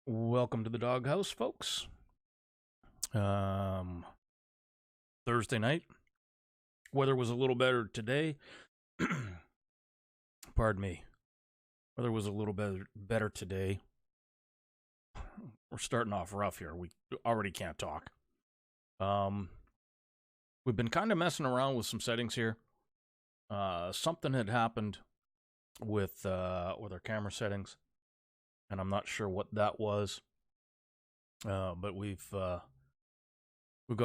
Welcome to the doghouse, folks. Um, Thursday night. Weather was a little better today. Pardon me. Weather was a little better today. We're starting off rough here. We already can't talk. Um, we've been kind of messing around with some settings here. Something had happened with our camera settings, and I'm not sure what that was. But we've got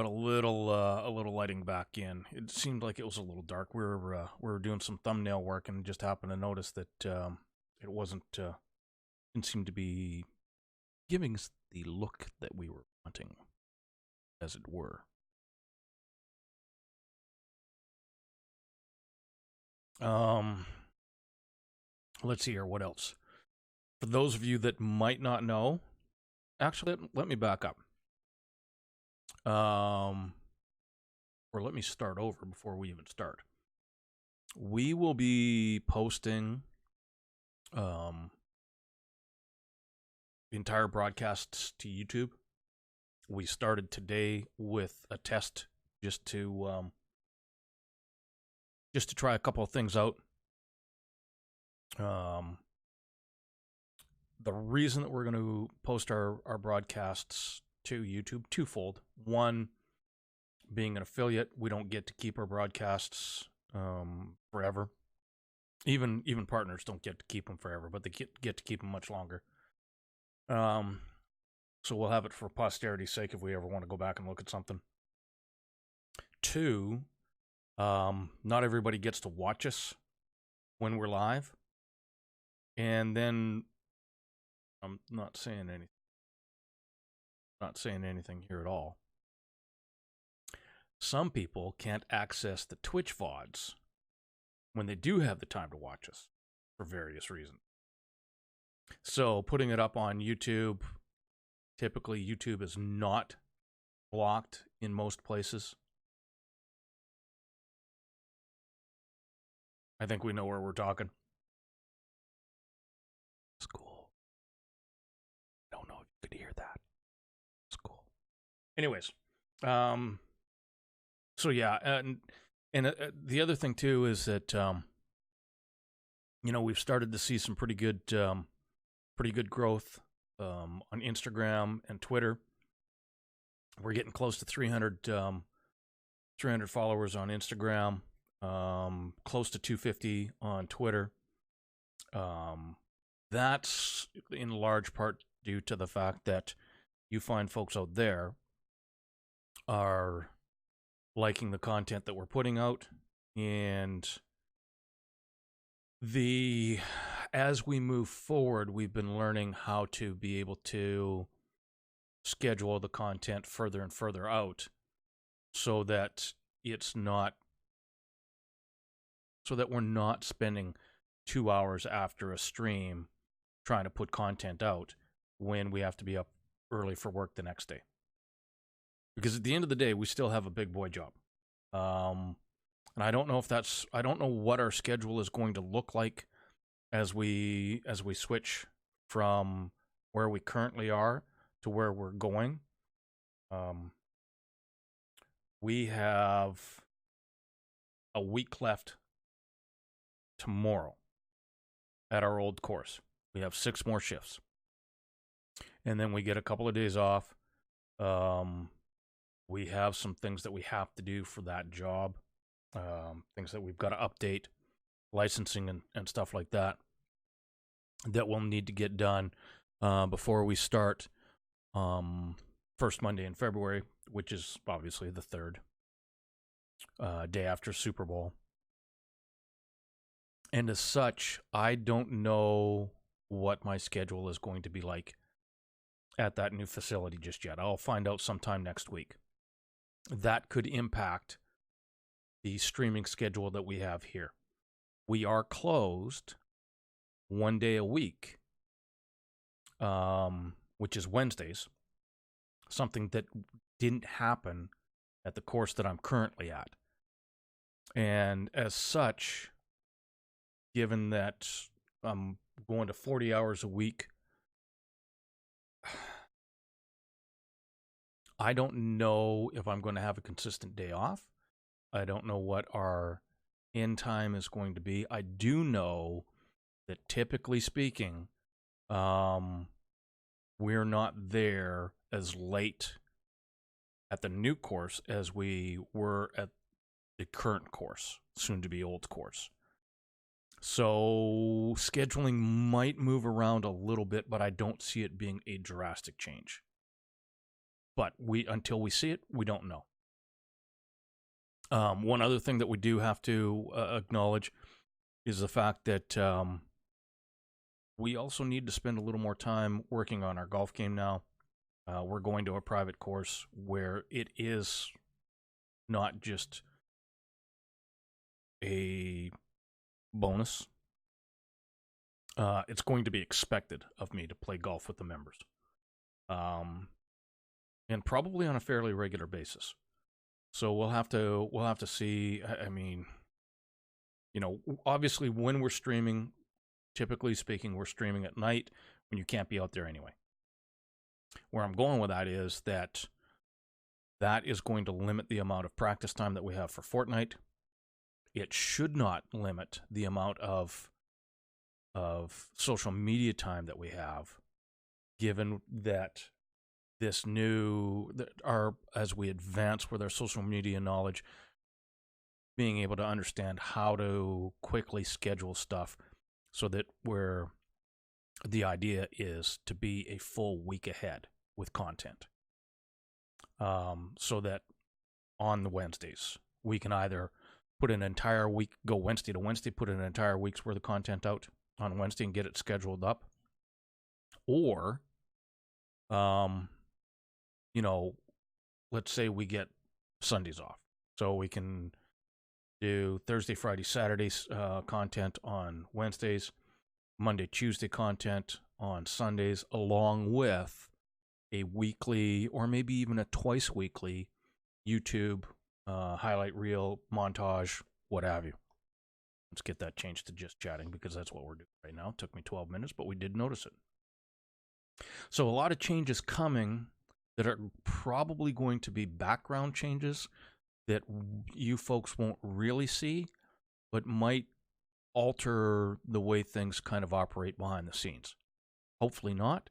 a little lighting back in. It seemed like it was a little dark. We were doing some thumbnail work and just happened to notice that it didn't seem to be giving us the look that we were wanting, as it were. Let's see here. What else? For those of you that might not know, actually, let me back up. Or let me start over before we even start. We will be posting the entire broadcasts to YouTube. We started today with a test just to try a couple of things out. The reason that we're going to post our broadcasts to YouTube, twofold. One, being an affiliate, we don't get to keep our broadcasts forever. Even partners don't get to keep them forever, but they get to keep them much longer. So we'll have it for posterity's sake if we ever want to go back and look at something. Two, not everybody gets to watch us when we're live. And then I'm not saying anything here at all. Some people can't access the Twitch VODs when they do have the time to watch us for various reasons. So putting it up on YouTube, typically YouTube is not blocked in most places. I think we know where we're talking. It's cool. I don't know if you could hear that. It's cool. Anyways, so yeah, and the other thing too is that we've started to see some pretty good growth on Instagram and Twitter. We're getting close to 300 followers on Instagram, close to 250 on Twitter. That's in large part due to the fact that you find folks out there are liking the content that we're putting out, and as we move forward, we've been learning how to be able to schedule the content further and further out so that we're not spending 2 hours after a stream trying to put content out when we have to be up early for work the next day. Because at the end of the day, we still have a big boy job. And I don't know what our schedule is going to look like as we switch from where we currently are to where we're going. We have a week left tomorrow at our old course. We have 6 more shifts. And then we get a couple of days off. We have some things that we have to do for that job. Things that we've got to update, licensing and stuff like that we'll need to get done before we start first Monday in February, which is obviously the 3rd, day after Super Bowl. And as such, I don't know what my schedule is going to be like at that new facility just yet. I'll find out sometime next week. That could impact the streaming schedule that we have here. We are closed 1 day a week, which is Wednesdays, something that didn't happen at the course that I'm currently at. And as such, given that I'm going to 40 hours a week I don't know if I'm going to have a consistent day off. I don't know what our end time is going to be. I do know that typically speaking, we're not there as late at the new course as we were at the current course, soon to be old course. So scheduling might move around a little bit, but I don't see it being a drastic change. But until we see it, we don't know. One other thing that we do have to acknowledge is the fact that we also need to spend a little more time working on our golf game now. We're going to a private course where it is not just a bonus. It's going to be expected of me to play golf with the members, and probably on a fairly regular basis. So we'll have to see. I mean, obviously when we're streaming, typically speaking, we're streaming at night when you can't be out there anyway. Where I'm going with that is that is going to limit the amount of practice time that we have for Fortnite. It should not limit the amount of social media time that we have, given that as we advance with our social media knowledge, being able to understand how to quickly schedule stuff so that the idea is to be a full week ahead with content. So that on the Wednesdays, we can either put an entire week, go Wednesday to Wednesday, put an entire week's worth of content out on Wednesday and get it scheduled up. Or, let's say we get Sundays off. So we can do Thursday, Friday, Saturdays content on Wednesdays, Monday, Tuesday content on Sundays, along with a weekly or maybe even a twice weekly YouTube highlight reel, montage, what have you. Let's get that changed to just chatting because that's what we're doing right now. It took me 12 minutes, but we did notice it. So a lot of changes coming that are probably going to be background changes that you folks won't really see, but might alter the way things kind of operate behind the scenes. Hopefully not.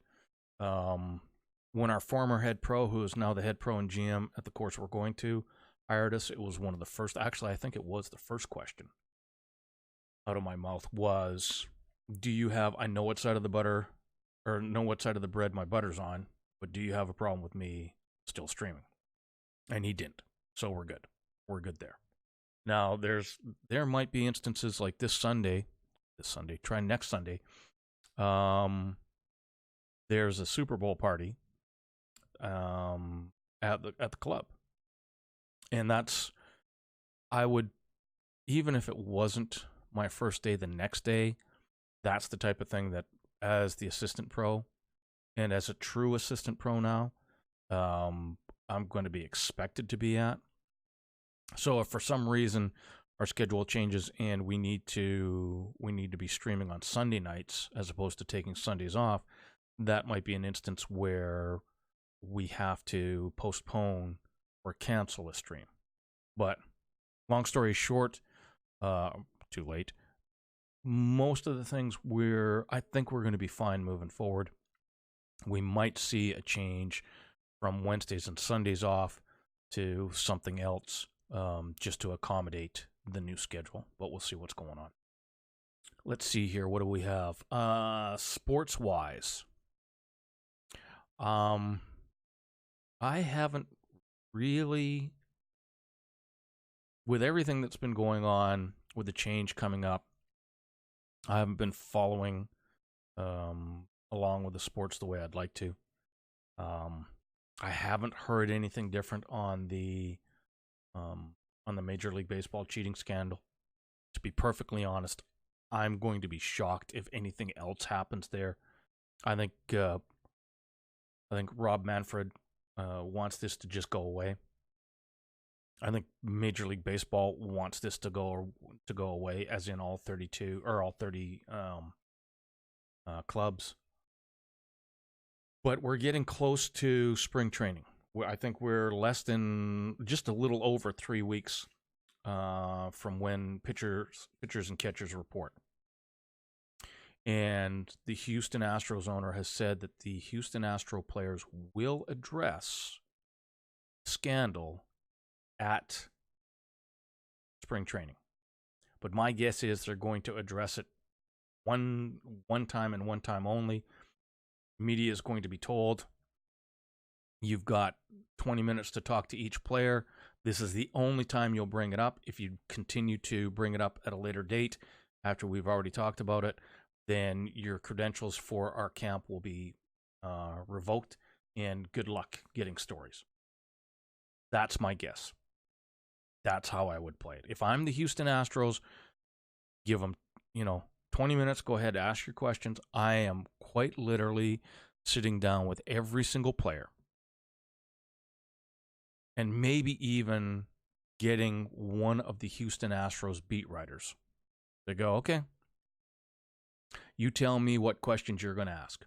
When our former head pro, who is now the head pro and GM at the course we're going to, hired us, it was one of the first, actually I think it was the first question out of my mouth was, do you have, I know what side of the butter, or know what side of the bread my butter's on, but do you have a problem with me still streaming? And he didn't. So we're good. We're good there. Now there might be instances like this Sunday, try next Sunday. There's a Super Bowl party at the club. And I would, even if it wasn't my first day, the next day, that's the type of thing that as the assistant pro and as a true assistant pro now, I'm going to be expected to be at. So if for some reason our schedule changes and we need to be streaming on Sunday nights as opposed to taking Sundays off, that might be an instance where we have to postpone or cancel a stream. But long story short, too late. Most of the things I think we're going to be fine moving forward. We might see a change from Wednesdays and Sundays off to something else, just to accommodate the new schedule, but we'll see what's going on. Let's see here. What do we have? Sports-wise, I haven't really, with everything that's been going on, with the change coming up, I haven't been following along with the sports the way I'd like to. I haven't heard anything different on the Major League Baseball cheating scandal. To be perfectly honest, I'm going to be shocked if anything else happens there. I think Rob Manfred wants this to just go away. I think Major League Baseball wants this to go away, as in all 32 or all 30 clubs. But we're getting close to spring training. I think we're less than just a little over 3 weeks from when pitchers and catchers report. And the Houston Astros owner has said that the Houston Astro players will address scandal at spring training. But my guess is they're going to address it one time and one time only. Media is going to be told, you've got 20 minutes to talk to each player. This is the only time you'll bring it up. If you continue to bring it up at a later date, after we've already talked about it, then your credentials for our camp will be revoked, and good luck getting stories. That's my guess. That's how I would play it. If I'm the Houston Astros, give them, 20 minutes, go ahead, ask your questions. I am quite literally sitting down with every single player and maybe even getting one of the Houston Astros beat writers to go, okay, you tell me what questions you're going to ask,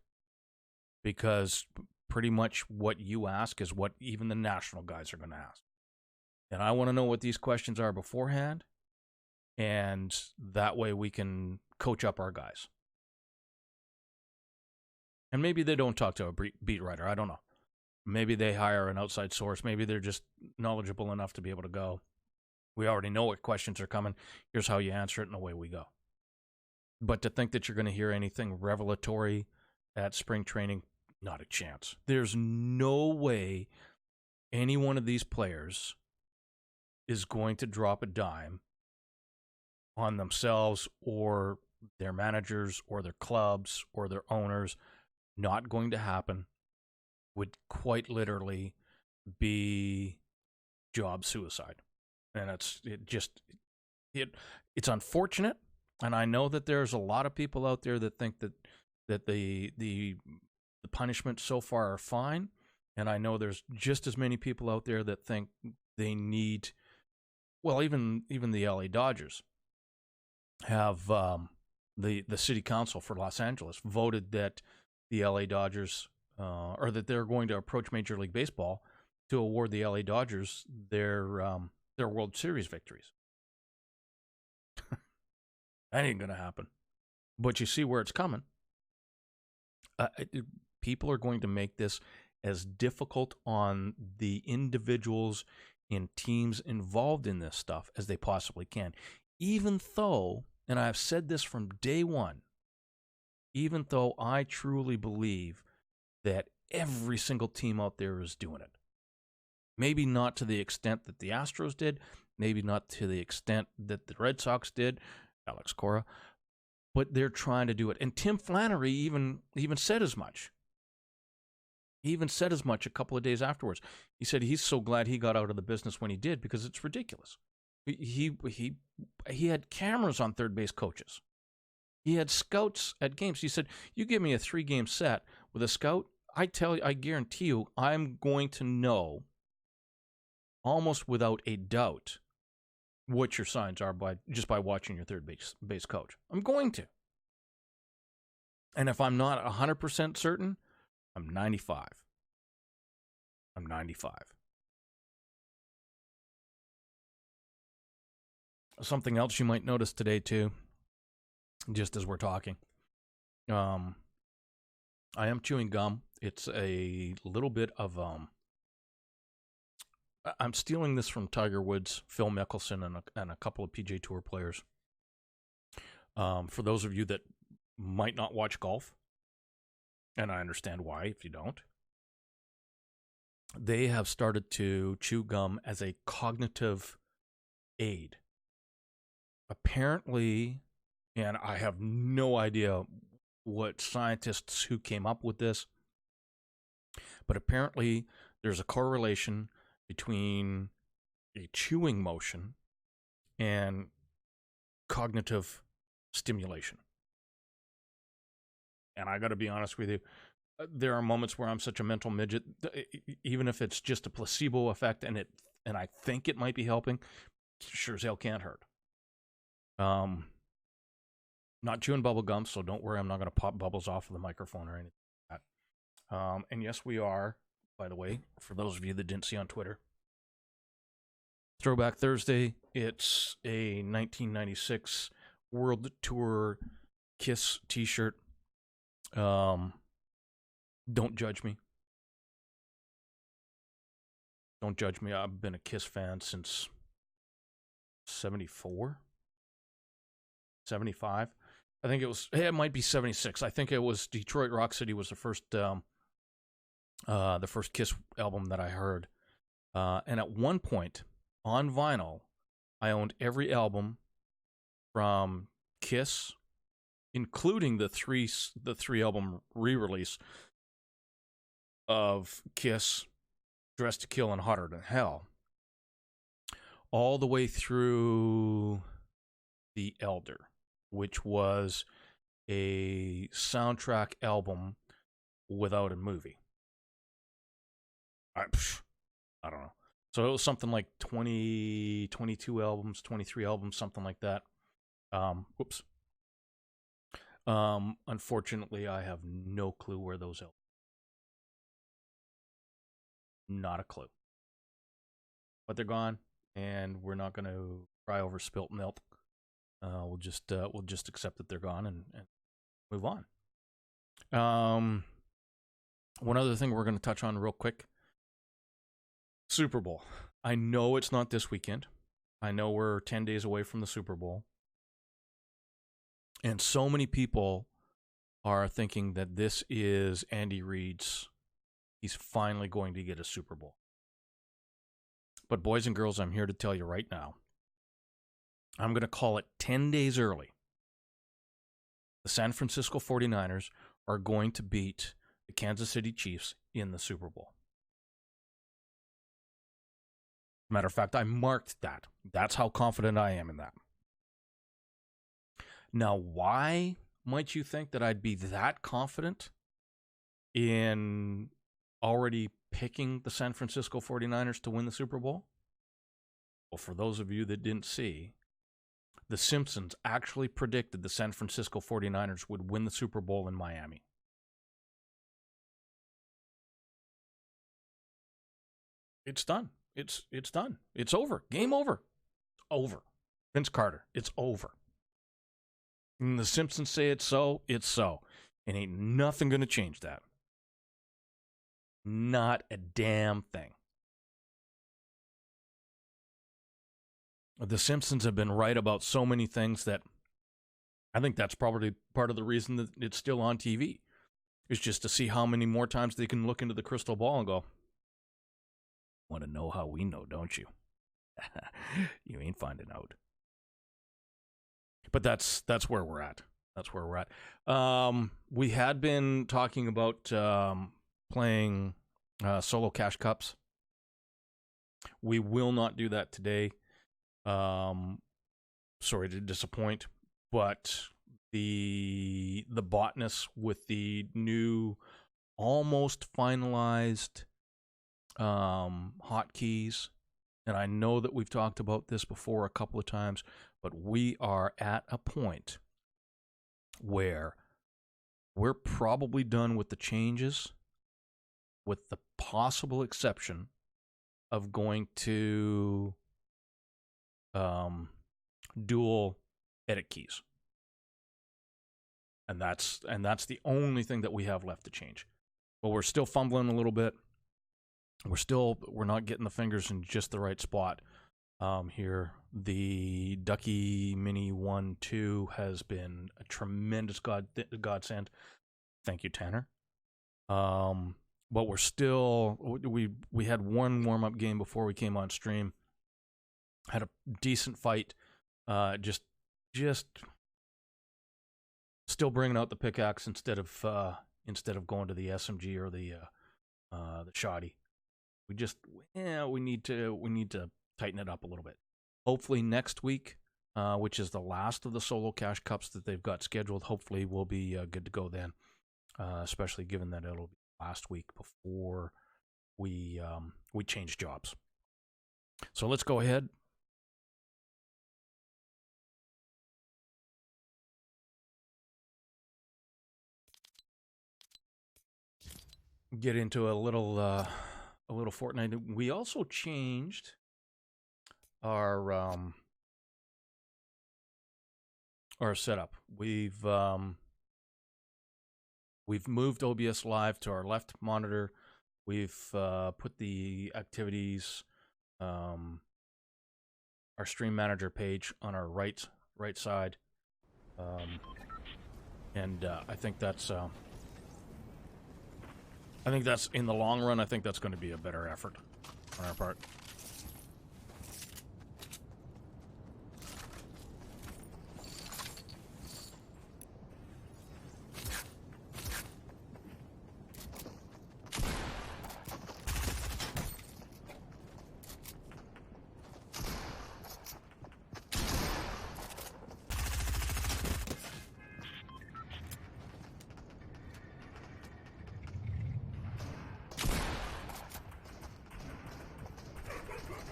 because pretty much what you ask is what even the national guys are going to ask. And I want to know what these questions are beforehand, and that way we can coach up our guys. And maybe they don't talk to a beat writer. I don't know. Maybe they hire an outside source. Maybe they're just knowledgeable enough to be able to go, we already know what questions are coming. Here's how you answer it, and away we go. But to think that you're going to hear anything revelatory at spring training, not a chance. There's no way any one of these players is going to drop a dime on themselves or their managers or their clubs or their owners. Not going to happen. Would quite literally be job suicide. And it's unfortunate. And I know that there's a lot of people out there that think that the punishments so far are fine. And I know there's just as many people out there that think they need, well, even the LA Dodgers have the city council for Los Angeles voted that the LA Dodgers, or that they're going to approach Major League Baseball to award the LA Dodgers their World Series victories. That ain't going to happen. But you see where it's coming. People are going to make this as difficult on the individuals and teams involved in this stuff as they possibly can. Even though, and I've said this from day one, even though I truly believe that every single team out there is doing it. Maybe not to the extent that the Astros did, maybe not to the extent that the Red Sox did, Alex Cora, but they're trying to do it. And Tim Flannery even said as much. He even said as much a couple of days afterwards. He said he's so glad he got out of the business when he did, because it's ridiculous. He had cameras on third base coaches. He had scouts at games. He said, you give me a 3-game set with a scout, I guarantee you, I'm going to know almost without a doubt what your signs are just by watching your third base coach. I'm going to. And if I'm not 100% certain, I'm 95. I'm 95. Something else you might notice today, too, just as we're talking. I am chewing gum. It's a little bit of I'm stealing this from Tiger Woods, Phil Mickelson, and a couple of PGA Tour players. For those of you that might not watch golf, and I understand why if you don't, they have started to chew gum as a cognitive aid. Apparently, and I have no idea what scientists who came up with this, but apparently there's a correlation between a chewing motion and cognitive stimulation. And I got to be honest with you, there are moments where I'm such a mental midget, even if it's just a placebo effect and I think it might be helping, sure as hell can't hurt. Not chewing bubble gum, so don't worry, I'm not going to pop bubbles off of the microphone or anything like And yes, we are, by the way, for those of you that didn't see on Twitter. Throwback Thursday. It's a 1996 World Tour Kiss t-shirt. Don't judge me. Don't judge me. I've been a Kiss fan since 74, 75. I think it might be 76. I think it was Detroit Rock City was the first Kiss album that I heard. And at one point on vinyl, I owned every album from Kiss, including the three album re-release of Kiss, Dressed to Kill, and Hotter Than Hell, all the way through The Elder, which was a soundtrack album without a movie. I don't know. So it was something like 20, 22 albums, 23 albums, something like that. Unfortunately, I have no clue where those albums. Not a clue. But they're gone, and we're not going to cry over spilt milk. We'll just accept that they're gone and move on. One other thing we're going to touch on real quick. Super Bowl. I know it's not this weekend. I know we're 10 days away from the Super Bowl. And so many people are thinking that this is Andy Reid's. He's finally going to get a Super Bowl. But boys and girls, I'm here to tell you right now, I'm going to call it 10 days early. The San Francisco 49ers are going to beat the Kansas City Chiefs in the Super Bowl. Matter of fact, I marked that. That's how confident I am in that. Now, why might you think that I'd be that confident in already picking the San Francisco 49ers to win the Super Bowl? Well, for those of you that didn't see, The Simpsons actually predicted the San Francisco 49ers would win the Super Bowl in Miami. It's done. It's done. It's over. Game over. Over. Vince Carter. It's over. And the Simpsons say it's so. It's so. And ain't nothing going to change that. Not a damn thing. The Simpsons have been right about so many things that I think that's probably part of the reason that it's still on TV. Is just to see how many more times they can look into the crystal ball and go, want to know how we know, don't you? You ain't finding out. But that's where we're at. That's where we're at. We had been talking about playing solo cash cups. We will not do that today. Sorry to disappoint, but the botness with the new, almost finalized hotkeys, and I know that we've talked about this before a couple of times, but we are at a point where we're probably done with the changes, with the possible exception of going to dual edit keys. And that's the only thing that we have left to change. But we're still fumbling a little bit. We're not getting the fingers in just the right spot. Here, the Ducky Mini 1-2 has been a tremendous godsend. Thank you, Tanner. But we're still, we had one warm-up game before we came on stream. Had a decent fight. Just still bringing out the pickaxe instead of going to the SMG or the shoddy. We need to tighten it up a little bit. Hopefully next week, which is the last of the solo cash cups that they've got scheduled, hopefully we'll be good to go then. Especially given that it'll be last week before we change jobs. So let's go ahead. get into a little Fortnite. We also changed our setup. We've moved OBS Live to our left monitor. We've put the activities, our stream manager page on our right side, and I think that's in the long run. I think that's going to be a better effort on our part.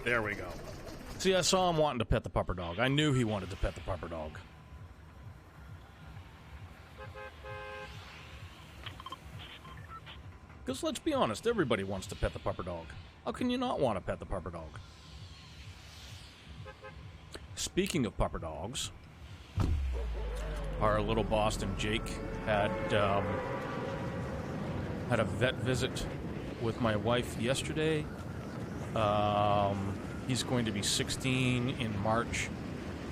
There we go. See, I saw him wanting to pet the pupper dog. I knew he wanted to pet the pupper dog. Because let's be honest, everybody wants to pet the pupper dog. How can you not want to pet the pupper dog? Speaking of pupper dogs, our little Boston Jake had a vet visit with my wife yesterday. He's going to be 16 in March,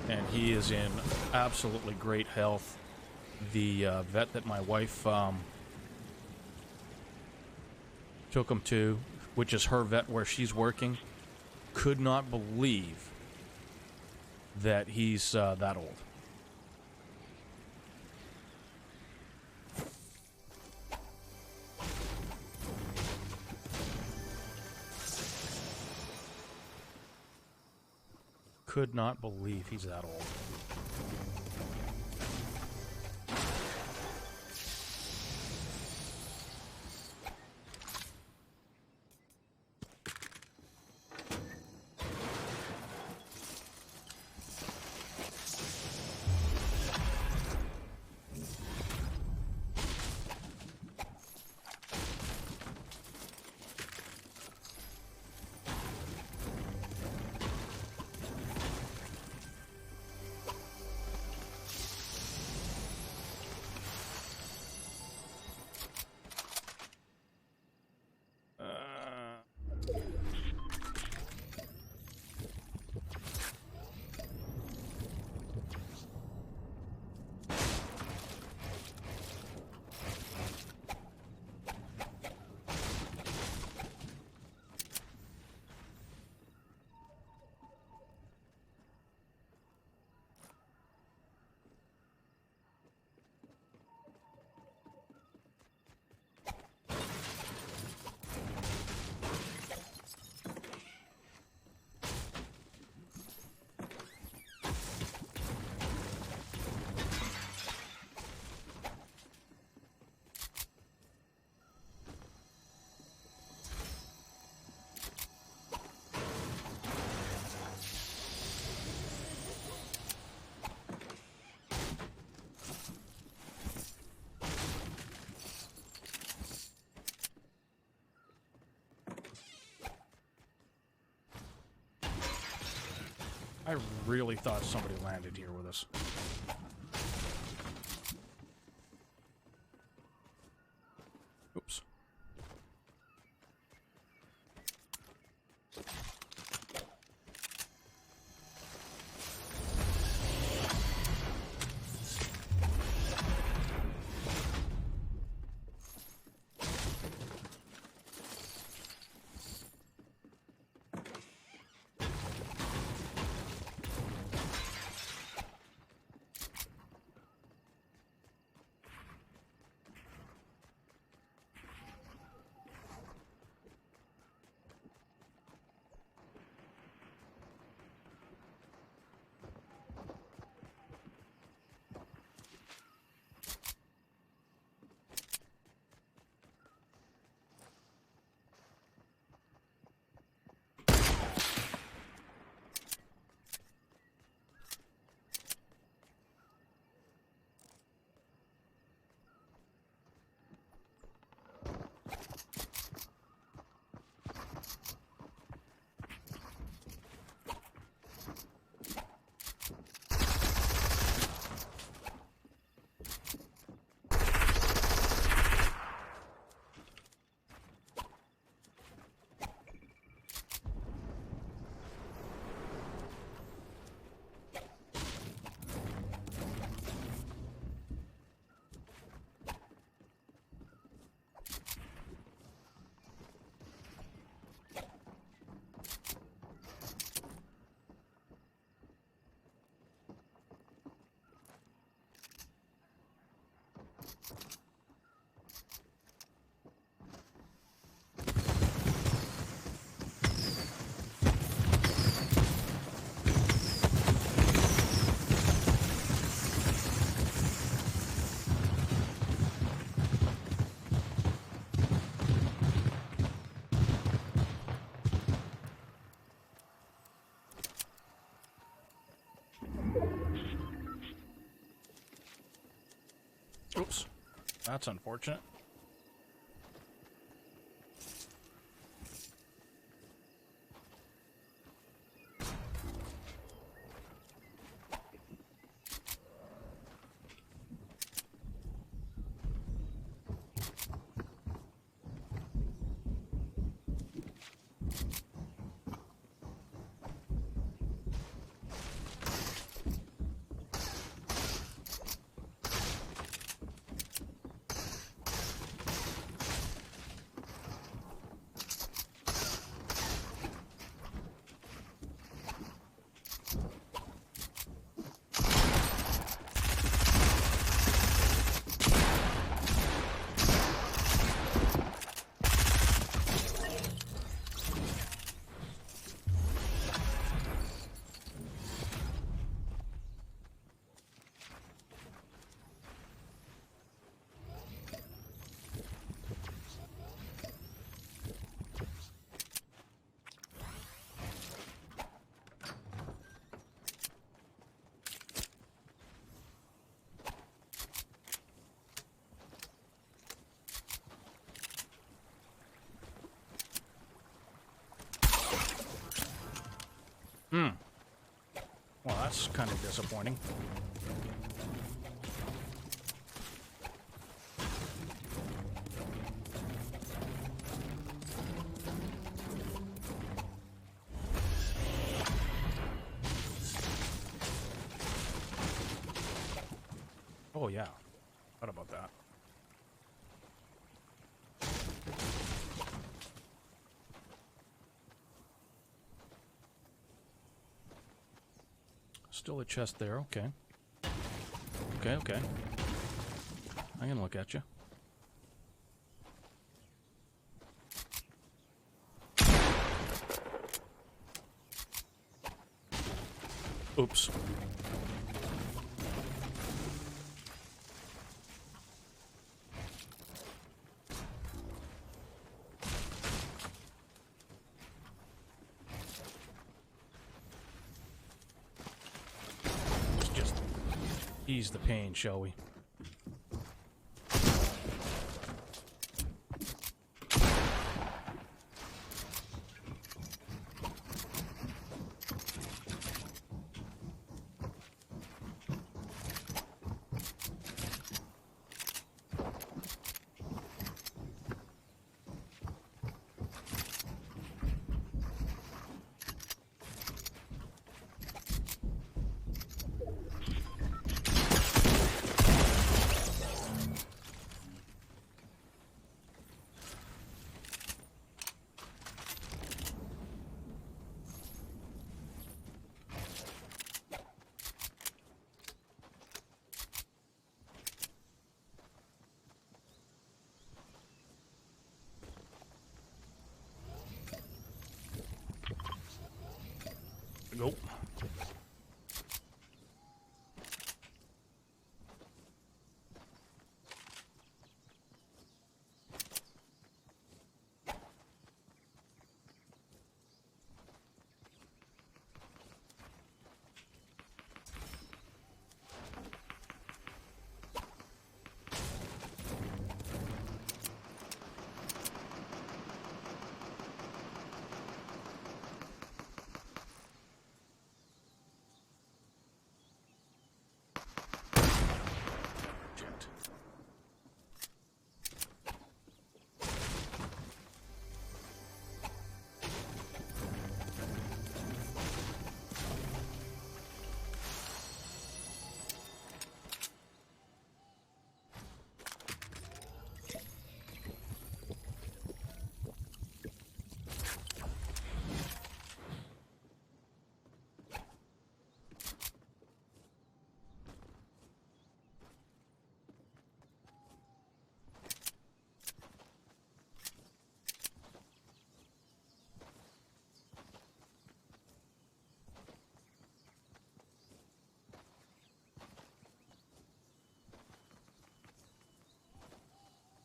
and he is in absolutely great health. The vet that my wife took him to, which is her vet where she's working, could not believe that he's that old. Could not believe he's that old. I really thought somebody landed here with us. Oops. Oops. That's unfortunate. Well, that's kind of disappointing. Oh, yeah. What about that? Still a chest there, okay. Okay. I can look at you. Oops. Ease the pain, shall we? Nope.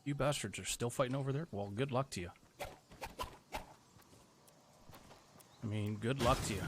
You bastards are still fighting over there? Well, good luck to you. I mean, good luck to you.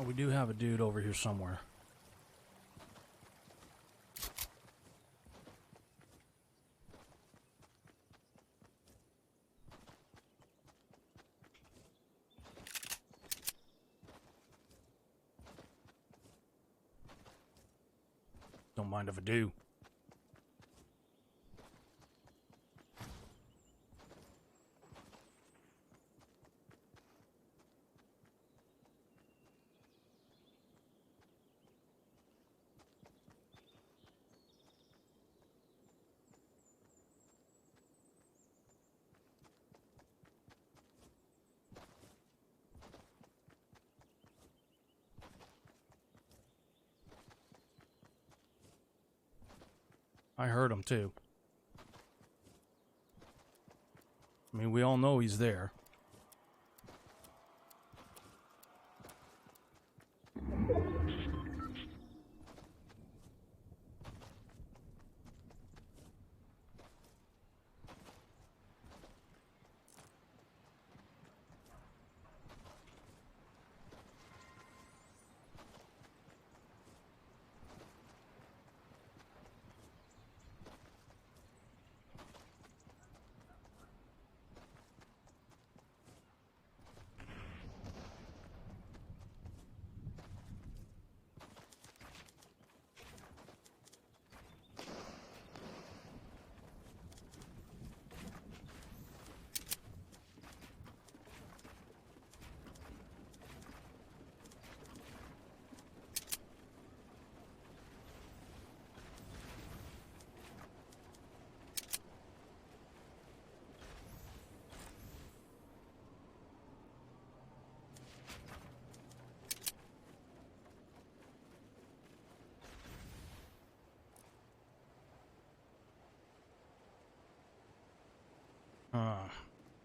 We do have a dude over here somewhere. Don't mind if I do. I heard him too. I mean, we all know he's there.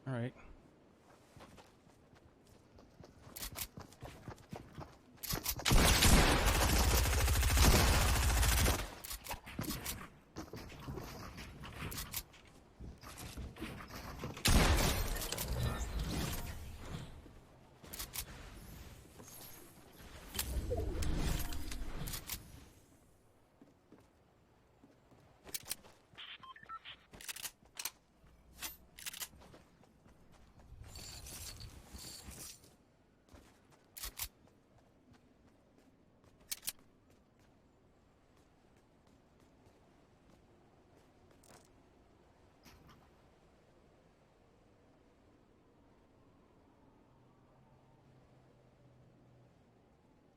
All right.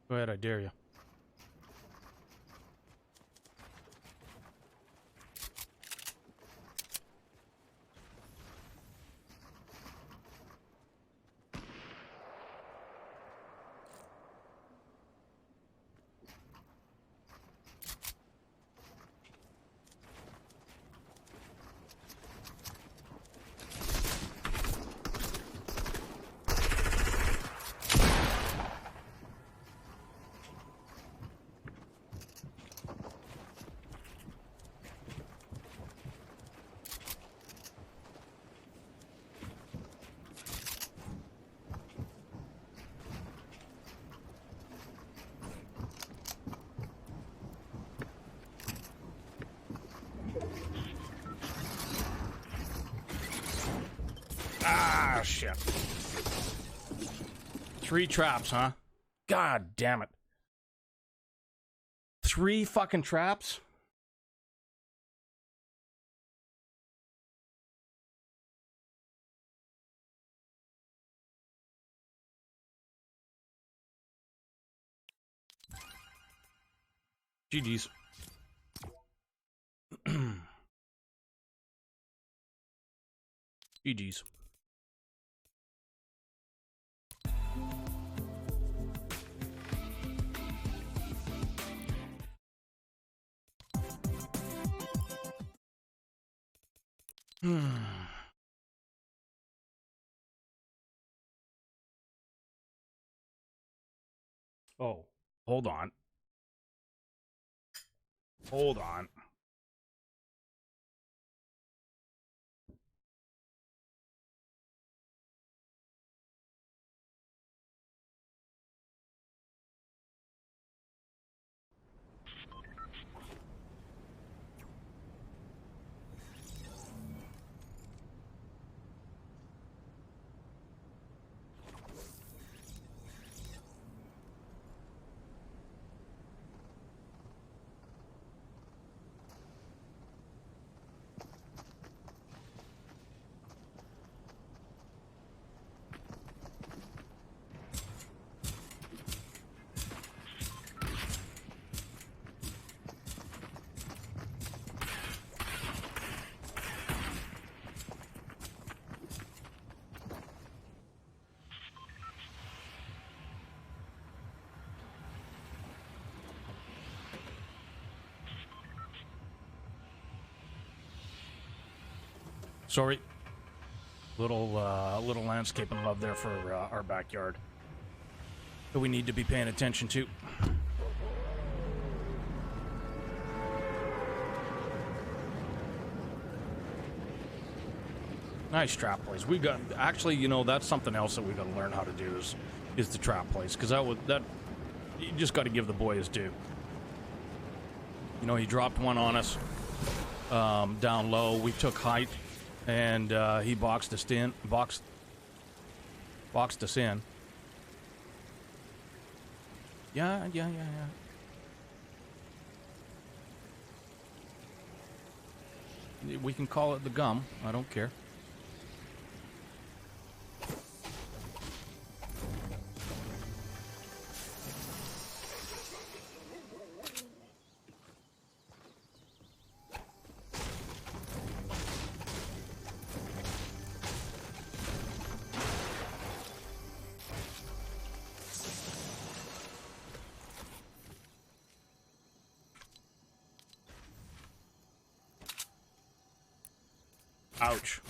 Go ahead, I dare you. Ah, shit. 3 traps, huh? God damn it. 3 fucking traps? GG's. GG's. Oh, hold on. Hold on. Sorry. Little landscaping love there for our backyard that we need to be paying attention to. Nice trap place. We got actually, you know, that's something else that we got to learn how to do is the trap place, because that you just got to give the boy his due. You know, he dropped one on us down low. We took height, and he boxed us in. Boxed us in. Yeah. We can call it the gum. I don't care. Ouch.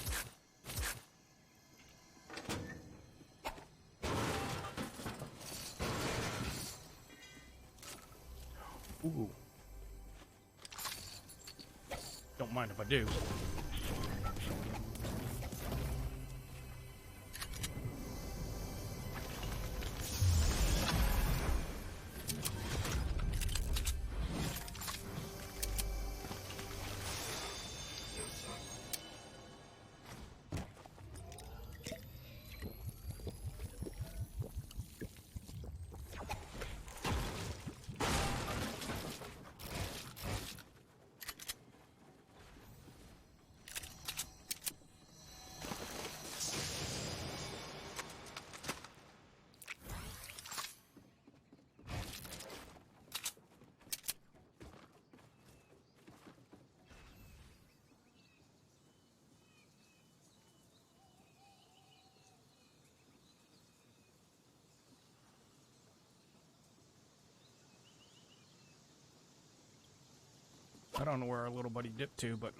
Ooh. Don't mind if I do. I don't know where our little buddy dipped to, but...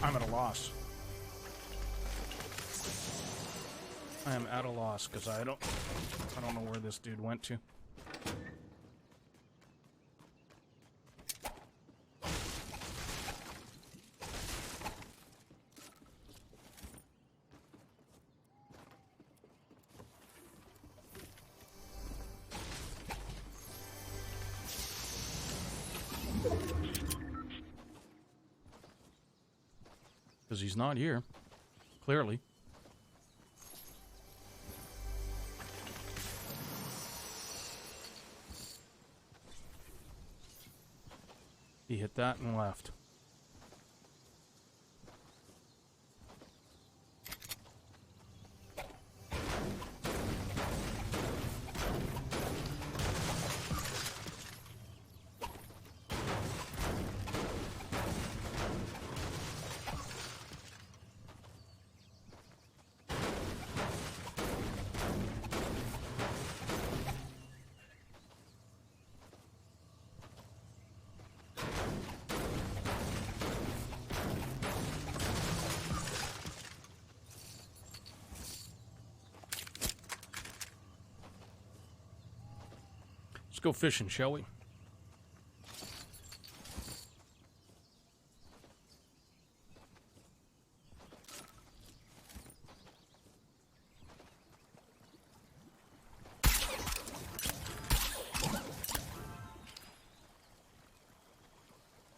I'm at a loss. I am at a loss because I don't know where this dude went to. Because he's not here, clearly. He hit that and left. Let's go fishing, shall we?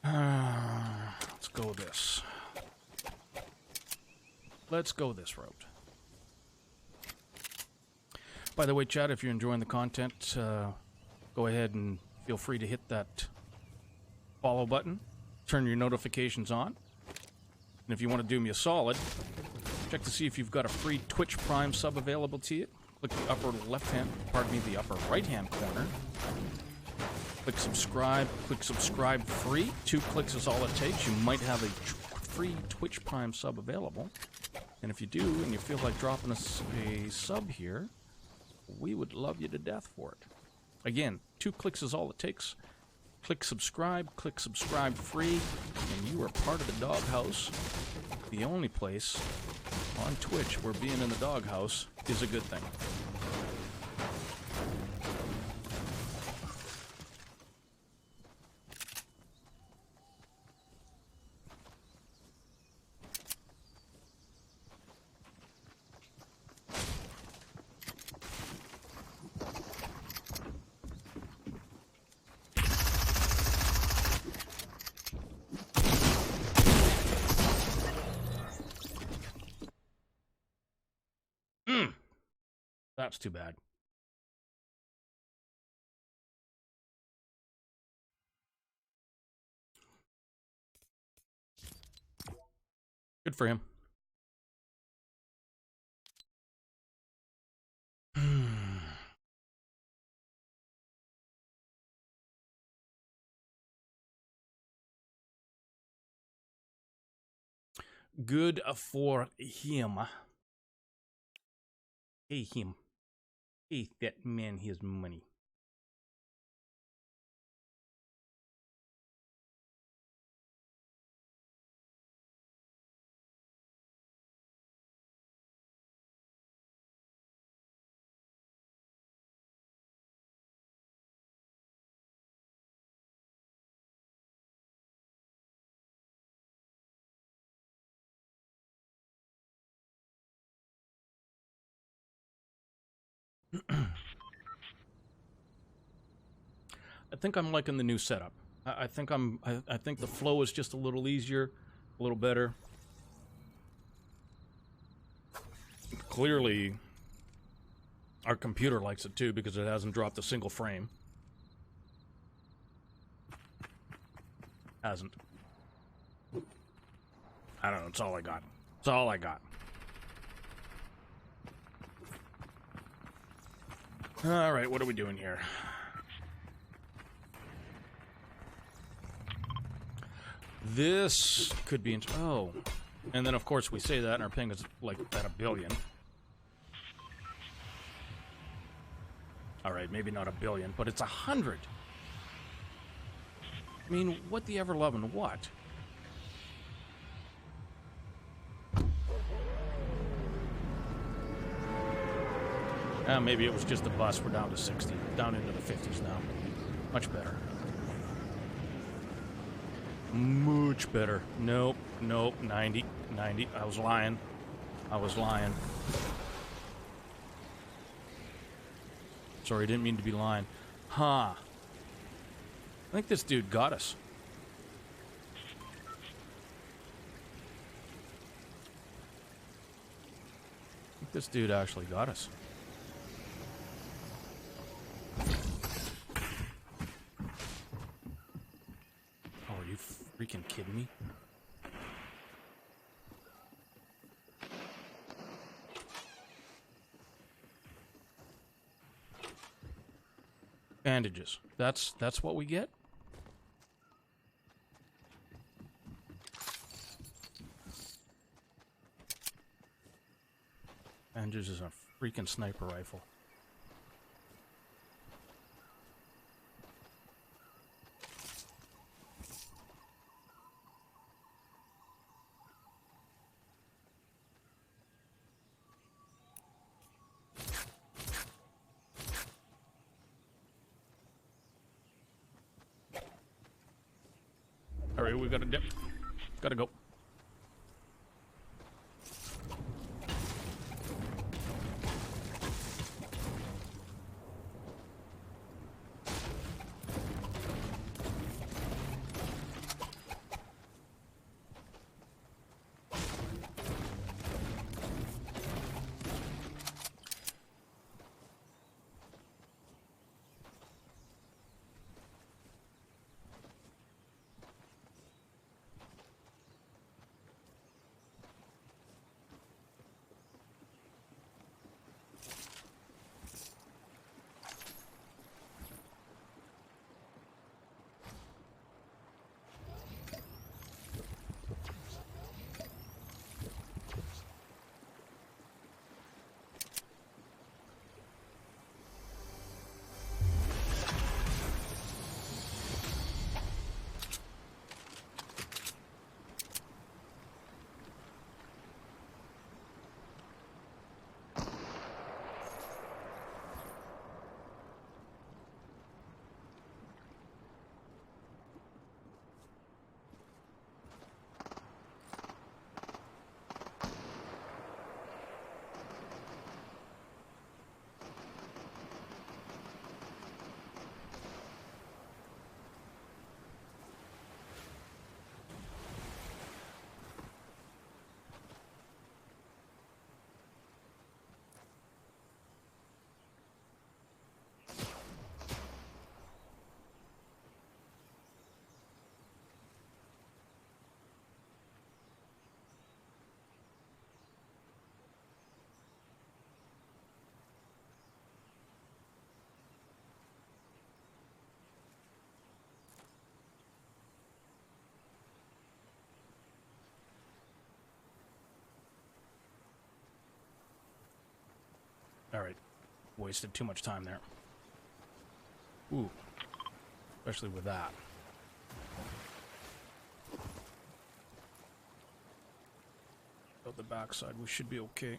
Let's go this. Let's go this route. By the way, chat, if you're enjoying the content, go ahead and feel free to hit that follow button. Turn your notifications on. And if you want to do me a solid, check to see if you've got a free Twitch Prime sub available to you. Click the upper left-hand, pardon me, the upper right-hand corner. Click subscribe free. 2 clicks is all it takes. You might have a free Twitch Prime sub available. And if you do, and you feel like dropping us a sub here, we would love you to death for it. Again, 2 clicks is all it takes. Click subscribe free, and you are part of the doghouse. The only place on Twitch where being in the doghouse is a good thing. That's too bad. Good for him. Good for him. Hey, him. Hey, that man, his money. I think I'm liking the new setup. I think the flow is just a little easier, a little better. Clearly, our computer likes it too because it hasn't dropped a single frame. Hasn't. I don't know, it's all I got. It's all I got. Alright, what are we doing here? This could be... Oh. And then, of course, we say that and our ping is, like, at 1 billion. Alright, maybe not 1 billion, but it's 100. I mean, what the ever-loving what? Maybe it was just the bus. We're down to 60. Down into the 50s now. Much better. Much better. Nope. 90. I was lying. Sorry, didn't mean to be lying. Huh. I think this dude got us. I think this dude actually got us. you freaking kidding me? Bandages. That's what we get? Bandages is a freaking sniper rifle. All right, we gotta dip. Gotta go. All right. Wasted too much time there. Ooh. Especially with that. Out the backside, we should be okay.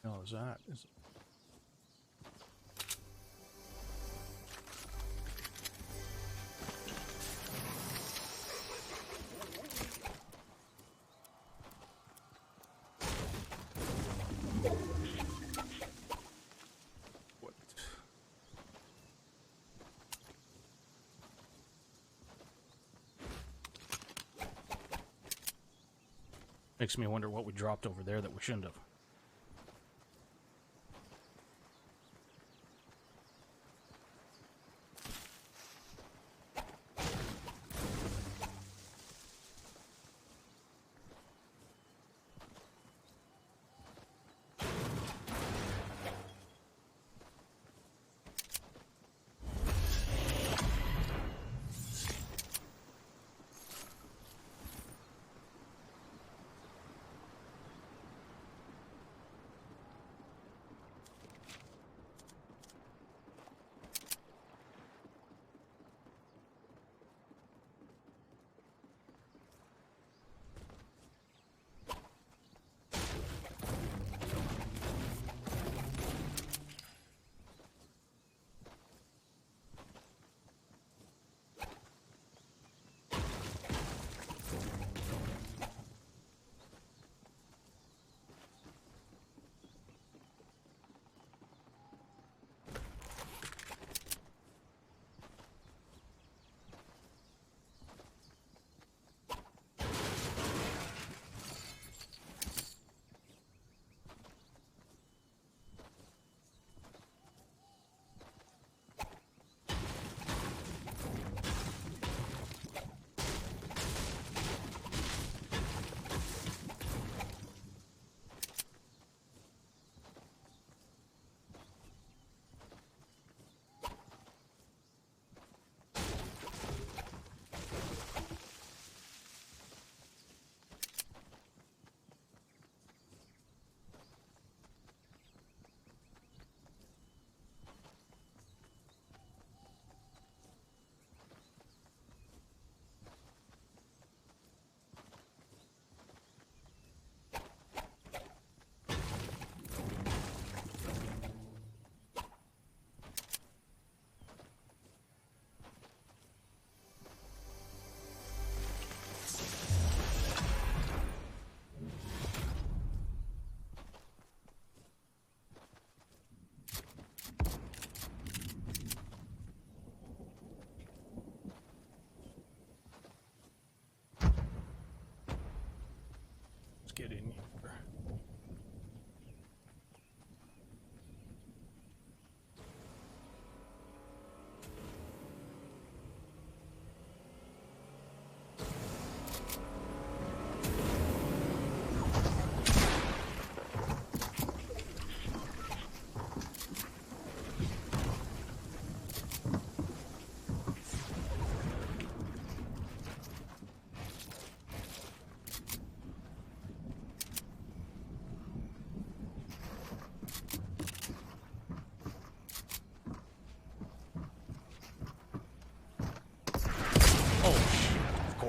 What is that? What? Makes me wonder what we dropped over there that we shouldn't have.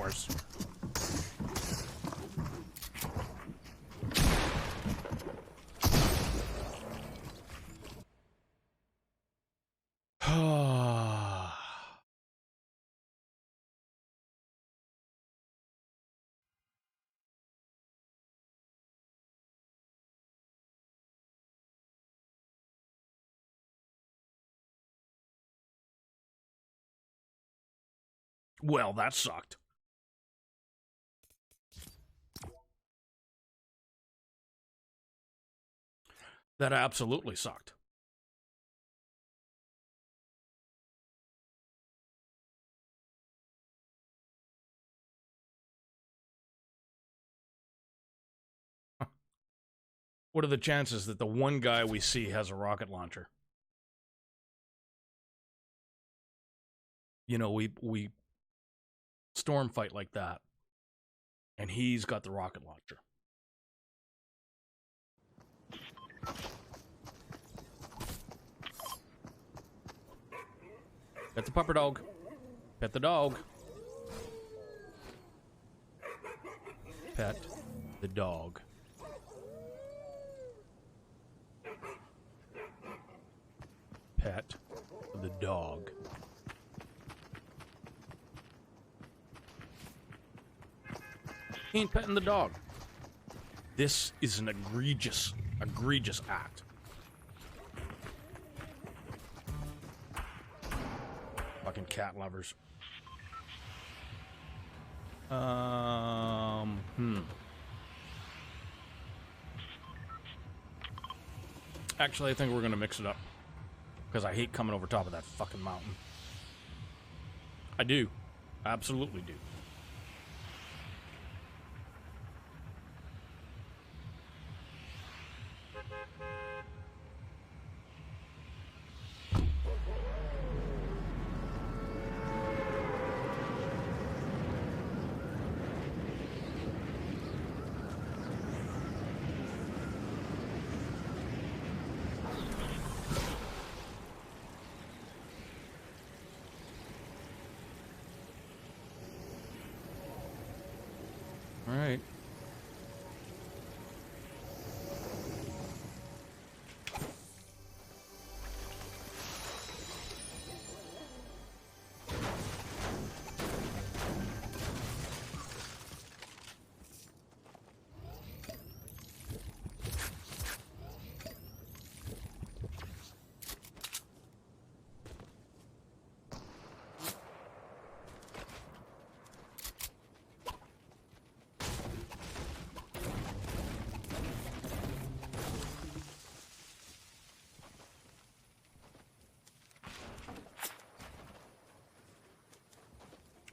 course. Well, that sucked. That absolutely sucked. What are the chances that the one guy we see has a rocket launcher? You know, we storm fight like that, and he's got the rocket launcher. Pet the pupper dog. Pet the dog. Pet the dog. Pet the dog. He ain't petting the dog. This is an egregious act. Fucking cat lovers. Actually, I think we're gonna mix it up. Because I hate coming over top of that fucking mountain. I do. Absolutely do. All right.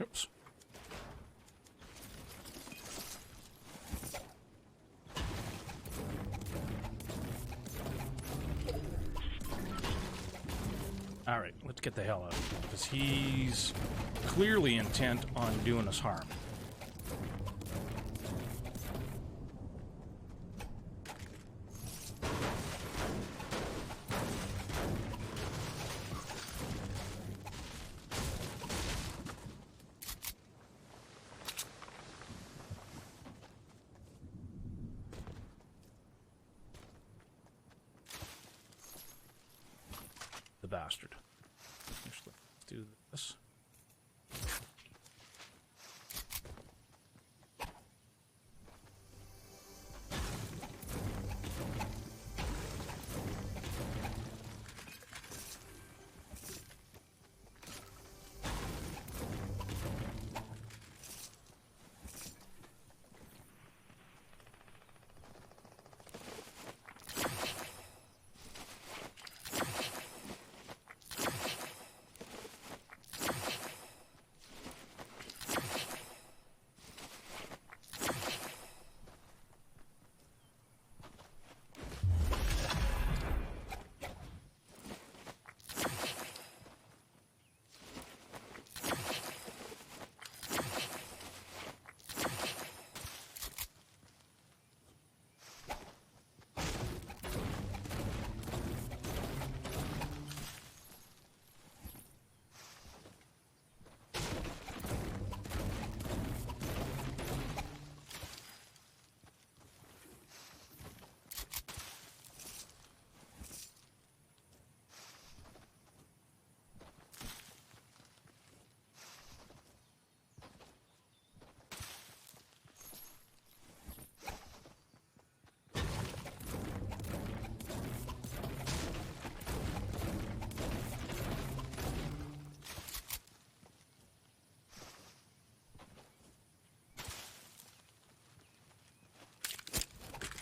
Oops. All right, let's get the hell out of here, because he's clearly intent on doing us harm. The bastard. Actually, let's do this.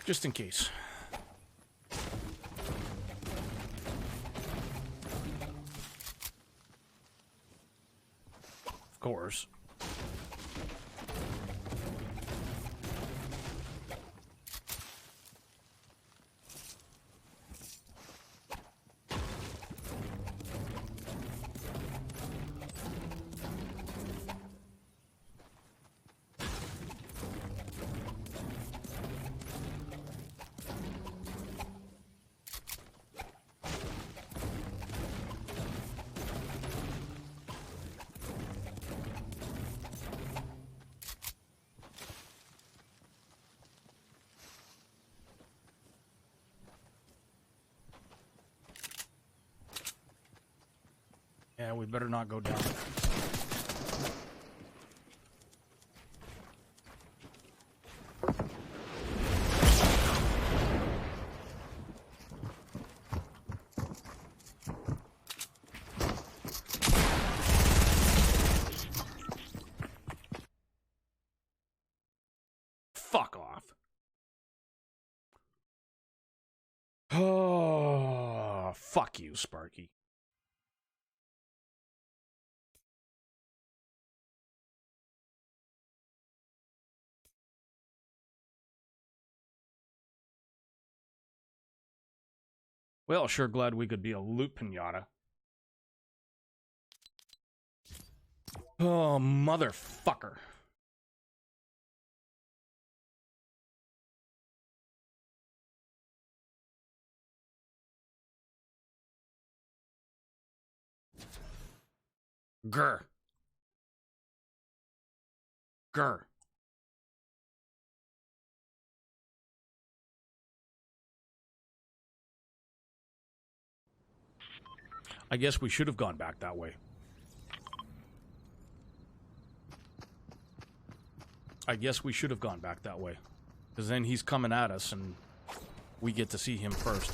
Just in case. Of course. Yeah, we better not go down. Fuck off. Oh, fuck you, Sparky. Well, sure glad we could be a loot pinata. Oh, motherfucker. Grr. Grr. I guess we should have gone back that way. I guess we should have gone back that way. Because then he's coming at us and we get to see him first.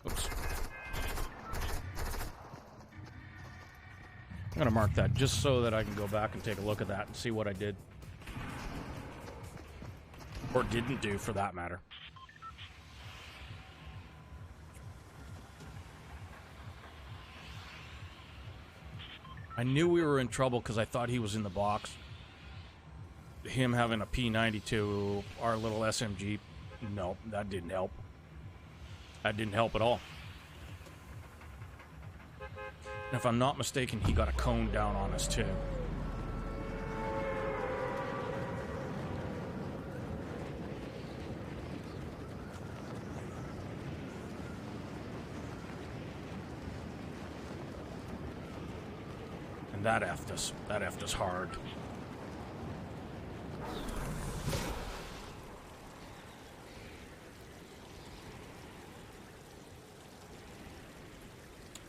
Oops. I'm going to mark that just so that I can go back and take a look at that and see what I did. Or didn't do, for that matter. I knew we were in trouble because I thought he was in the box. Him having a P92, our little SMG, no, that didn't help. That didn't help at all. And if I'm not mistaken, he got a cone down on us too. And that effed us. That effed us hard.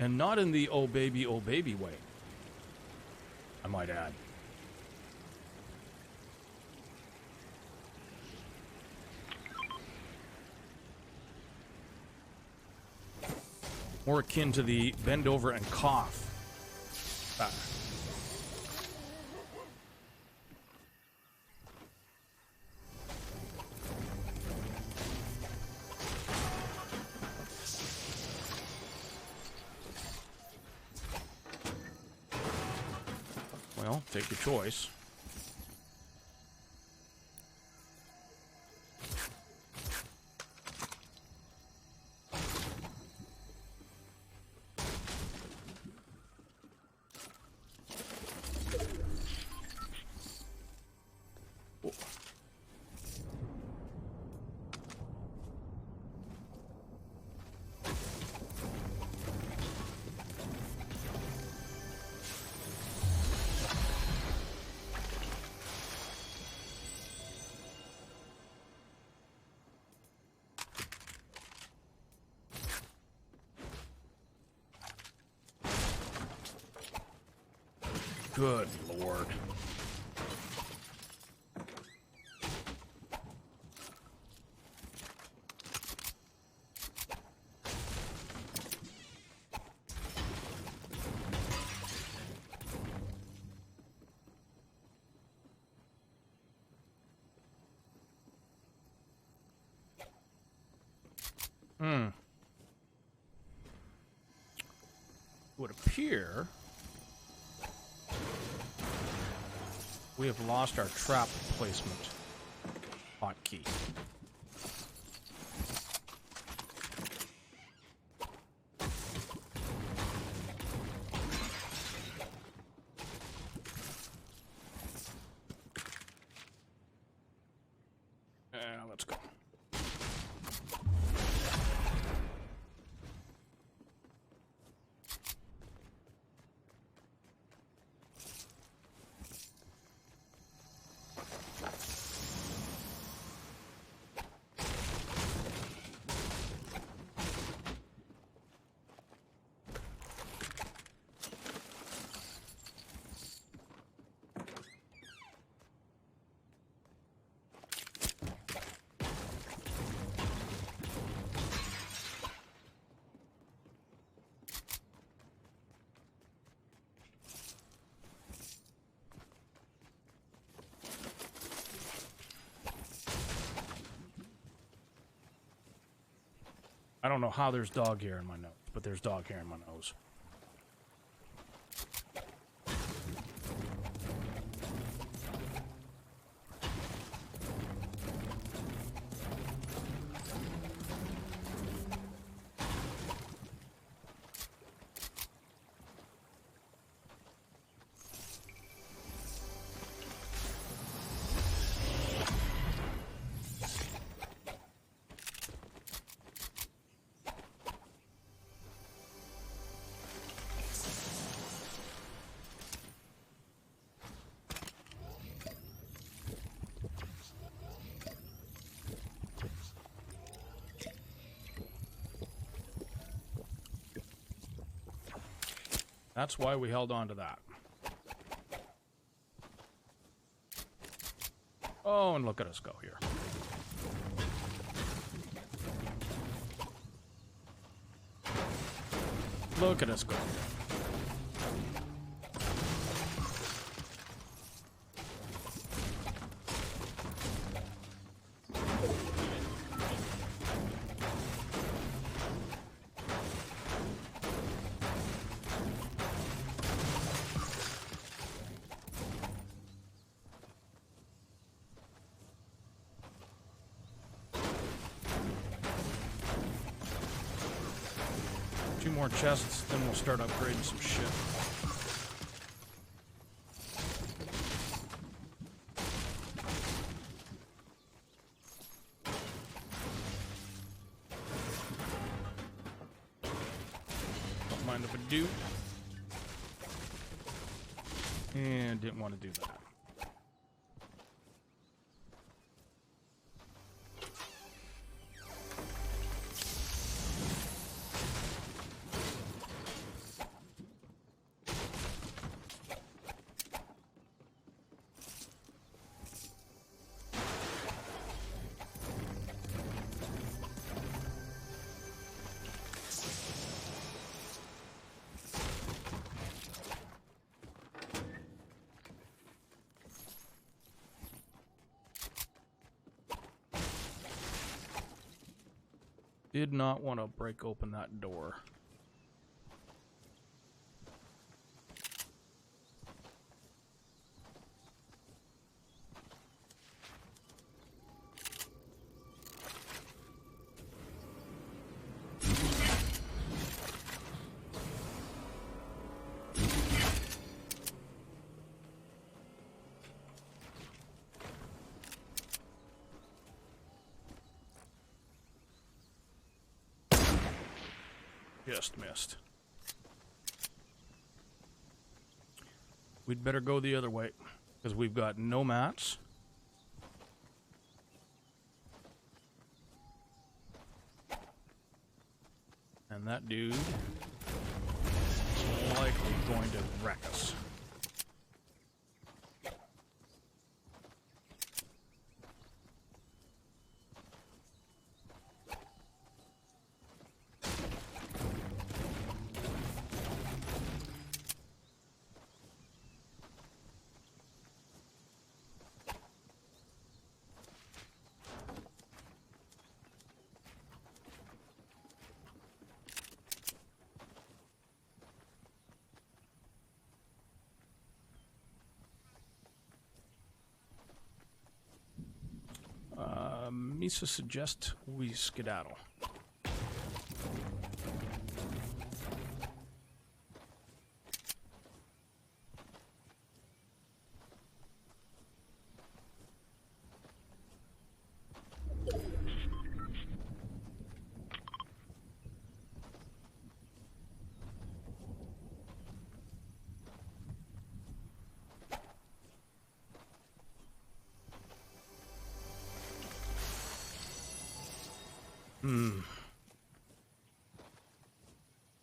And not in the oh baby way, I might add. More akin to the bend over and cough. Well, take your choice. Good Lord. It would appear we have lost our trap placement hotkey. Let's go. I don't know how there's dog hair in my nose, but there's dog hair in my nose. That's why we held on to that. Oh, and look at us go here. Look at us go. Two more chests, then we'll start upgrading some shit. Don't mind if I do. And didn't want to do that. Did not want to break open that door. Just missed. We'd better go the other way, because we've got no mats. And that dude is likely going to wreck us. Misa suggest we skedaddle.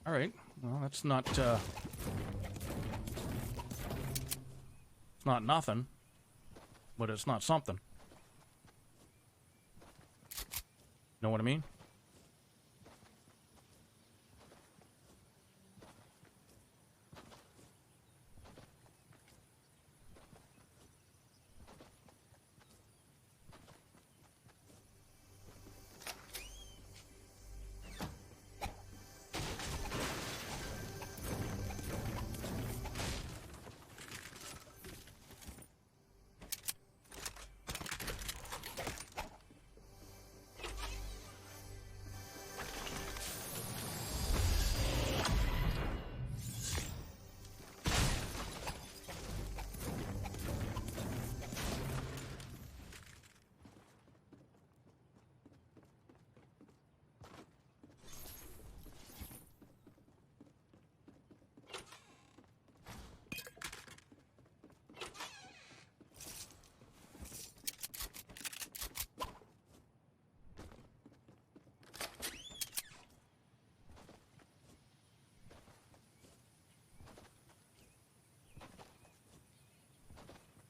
All right. Well, that's not it's not nothing, but it's not something. Know what I mean?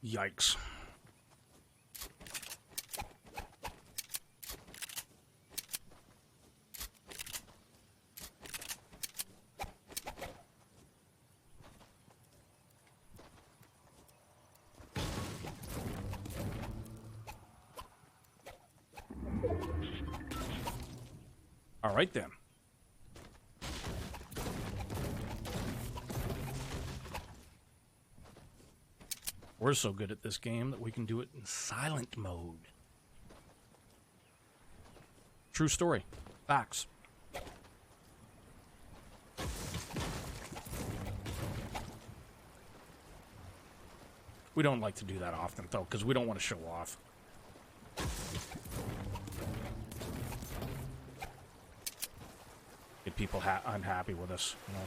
Yikes. All right then. We're so good at this game that we can do it in silent mode. True story. Facts. We don't like to do that often, though, because we don't want to show off. Get people unhappy with us. You know,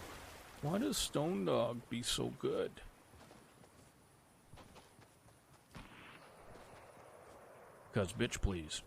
why does Stone Dog be so good? Because, bitch, please.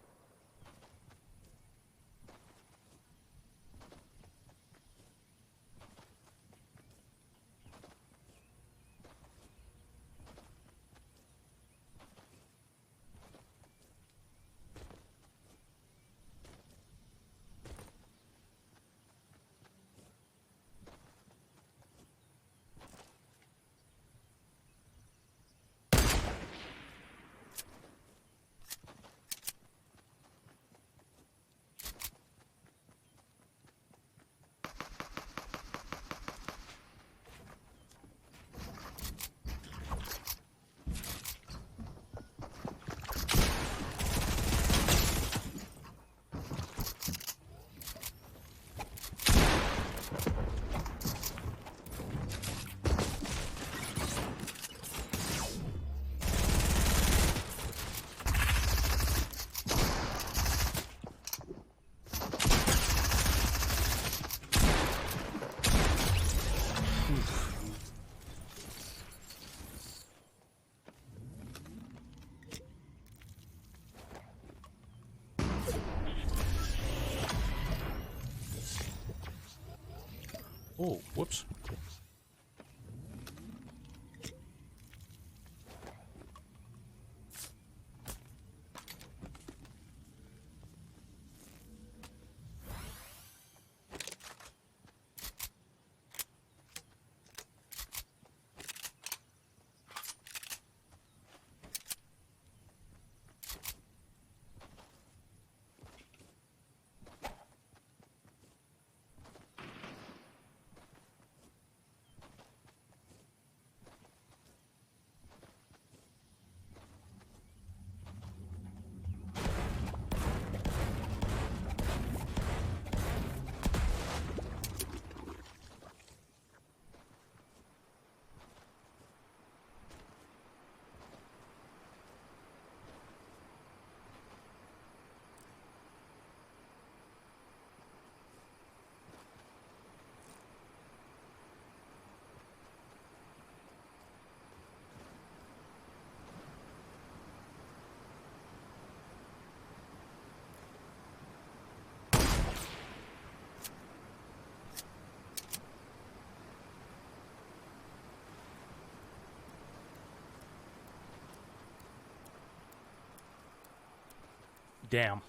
Oh, whoops. Damn.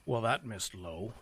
Well, that missed low.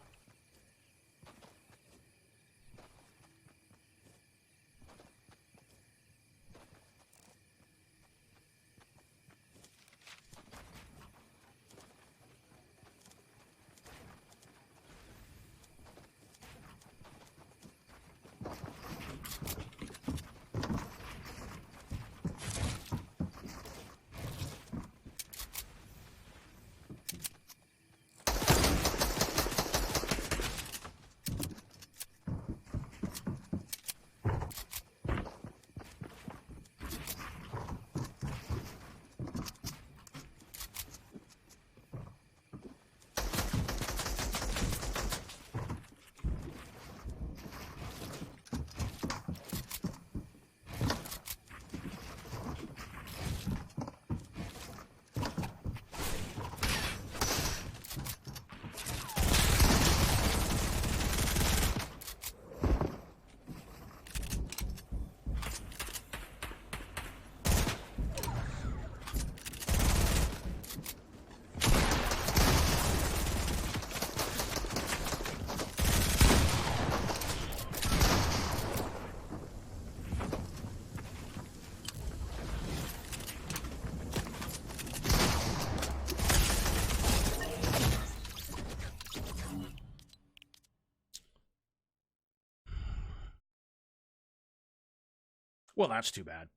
Well, that's too bad.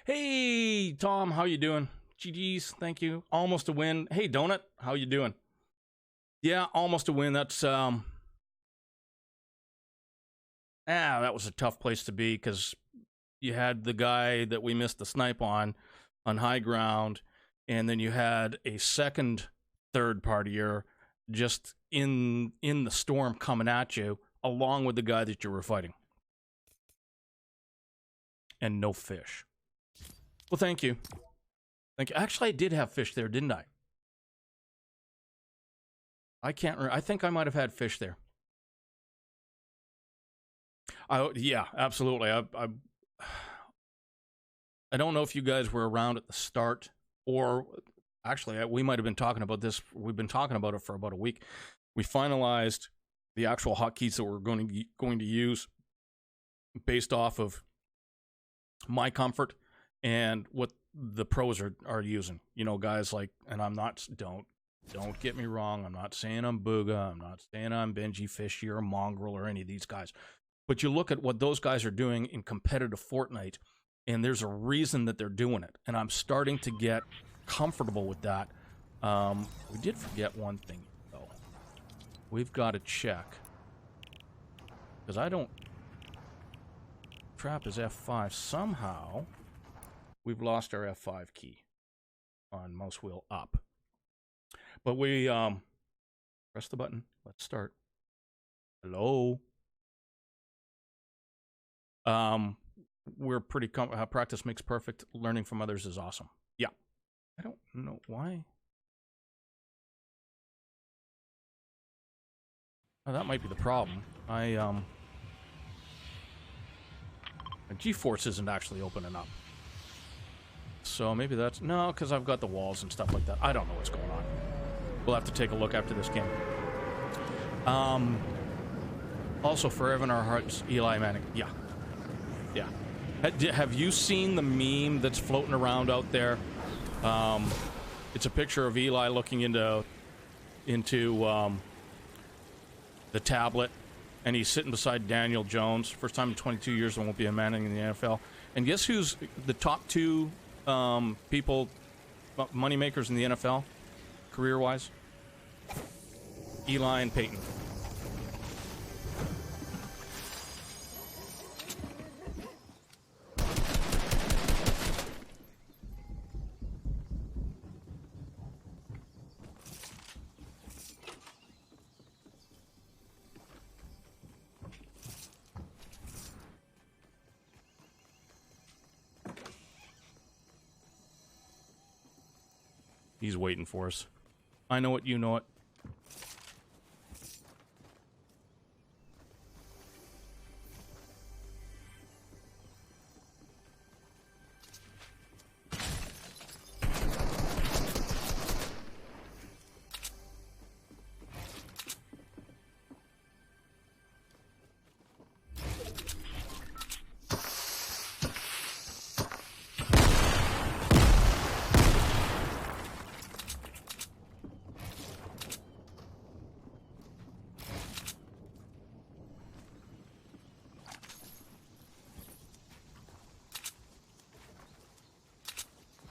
Hey, Tom, how you doing? GG's, thank you. Almost a win. Hey, Donut, how you doing? Yeah, almost a win. That's that was a tough place to be because you had the guy that we missed the snipe on high ground, and then you had a second third partier just in the storm coming at you, along with the guy that you were fighting. And no fish. Well, thank you. Thank you. Actually, I did have fish there, didn't I? I can't remember. I think I might have had fish there. Yeah, absolutely. I don't know if you guys were around at the start, or actually, we might have been talking about this. We've been talking about it for about a week. We finalized the actual hotkeys that we're going to use based off of my comfort and what the pros are using. You know, guys like, and I'm not, don't get me wrong, I'm not saying I'm Booga, I'm not saying I'm Benji Fishy or Mongrel or any of these guys, but you look at what those guys are doing in competitive Fortnite, and there's a reason that they're doing it, and I'm starting to get comfortable with that. We did forget one thing, though. We've got to check, because I don't... Trap is F5. Somehow, we've lost our F5 key on mouse wheel up. But we press the button. Let's start. Hello. We're pretty practice makes perfect. Learning from others is awesome. Yeah. I don't know why. Oh, that might be the problem. GeForce isn't actually opening up. So maybe that's... No, because I've got the walls and stuff like that. I don't know what's going on. We'll have to take a look after this game. Also, forever in our hearts, Eli Manning. Yeah. Yeah. Have you seen the meme that's floating around out there? It's a picture of Eli looking into the tablet, and he's sitting beside Daniel Jones. First time in 22 years there won't be a Manning in the NFL. And guess who's the top two people, moneymakers in the NFL, career-wise? Eli and Peyton. He's waiting for us. I know it, you know it.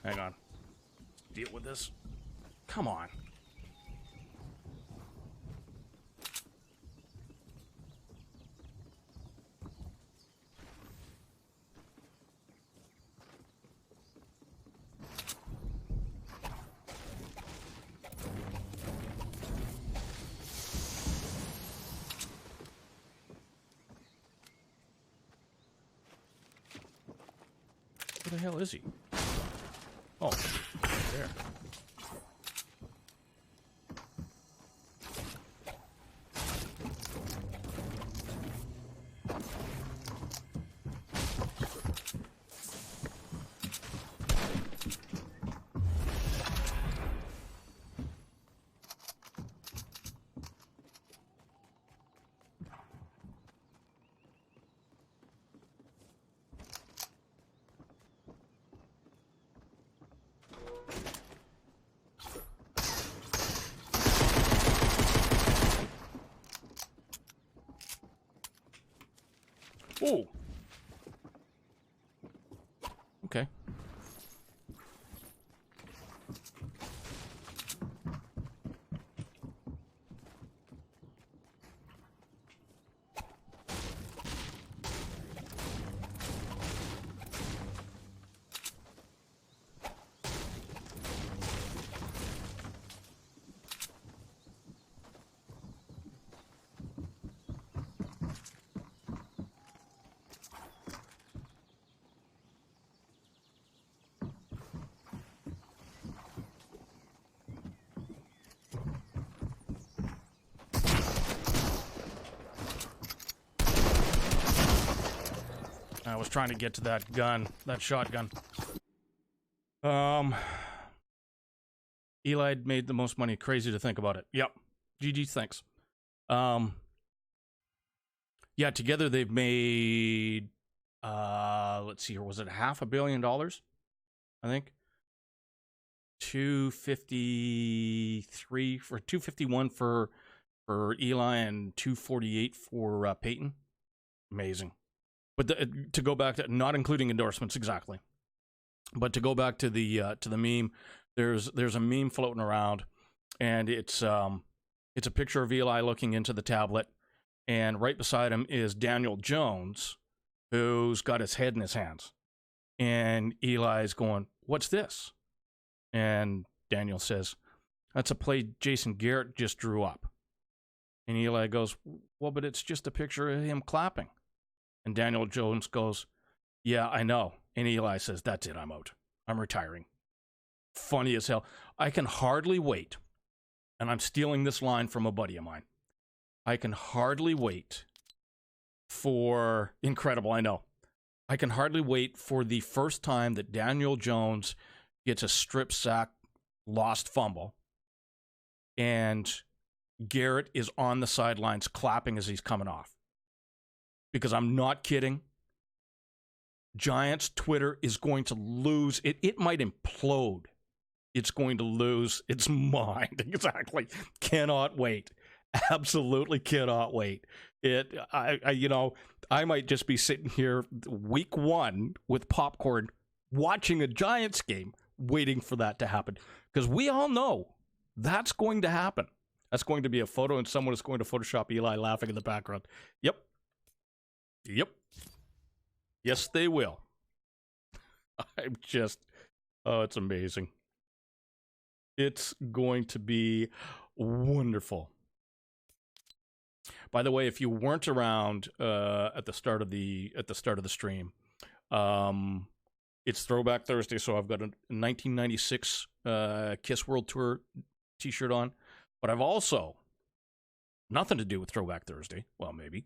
Hang on. Deal with this. Come on. Where the hell is he? Oh, there. Oh. Okay. I was trying to get to that gun, that shotgun. Eli made the most money. Crazy to think about it. Yep. GG, thanks. Yeah, together they've made, let's see here, was it $500 million? I think. 253 for 251 for Eli and 248 for Peyton. Amazing. But to go back to, not including endorsements exactly, but to go back to the meme, there's a meme floating around, and it's a picture of Eli looking into the tablet, and right beside him is Daniel Jones, who's got his head in his hands, and Eli's going, "What's this?" And Daniel says, "That's a play Jason Garrett just drew up." And Eli goes, "Well, but it's just a picture of him clapping." And Daniel Jones goes, "Yeah, I know." And Eli says, "That's it, I'm out. I'm retiring." Funny as hell. I can hardly wait, and I'm stealing this line from a buddy of mine. I can hardly wait for, incredible, I know. I can hardly wait for the first time that Daniel Jones gets a strip sack lost fumble, and Garrett is on the sidelines clapping as he's coming off. Because I'm not kidding. Giants Twitter is going to lose. It might implode. It's going to lose its mind. Exactly. Cannot wait. Absolutely cannot wait. I might just be sitting here week 1 with popcorn watching a Giants game waiting for that to happen. Because we all know that's going to happen. That's going to be a photo and someone is going to Photoshop Eli laughing in the background. Yep. Yes, they will. I'm just, oh, it's amazing. It's going to be wonderful. By the way, if you weren't around at the start of the stream, it's Throwback Thursday, so I've got a 1996 Kiss World Tour t-shirt on, but I've also, nothing to do with Throwback Thursday, well, maybe,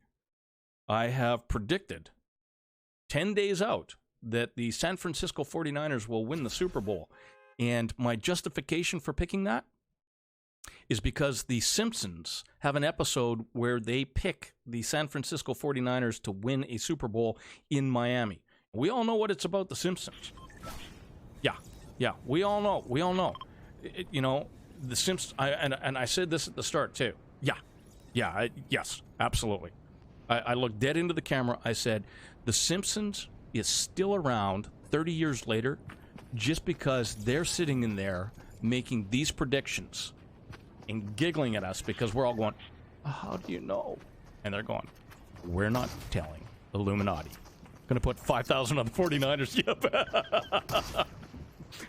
I have predicted 10 days out that the San Francisco 49ers will win the Super Bowl. And my justification for picking that is because The Simpsons have an episode where they pick the San Francisco 49ers to win a Super Bowl in Miami. We all know what it's about, The Simpsons. Yeah, we all know. The Simpsons, and I said this at the start too. Yes, absolutely. I looked dead into the camera. I said, The Simpsons is still around 30 years later just because they're sitting in there making these predictions and giggling at us because we're all going, how do you know? And they're going, we're not telling Illuminati. Gonna put 5,000 on the 49ers. Yep.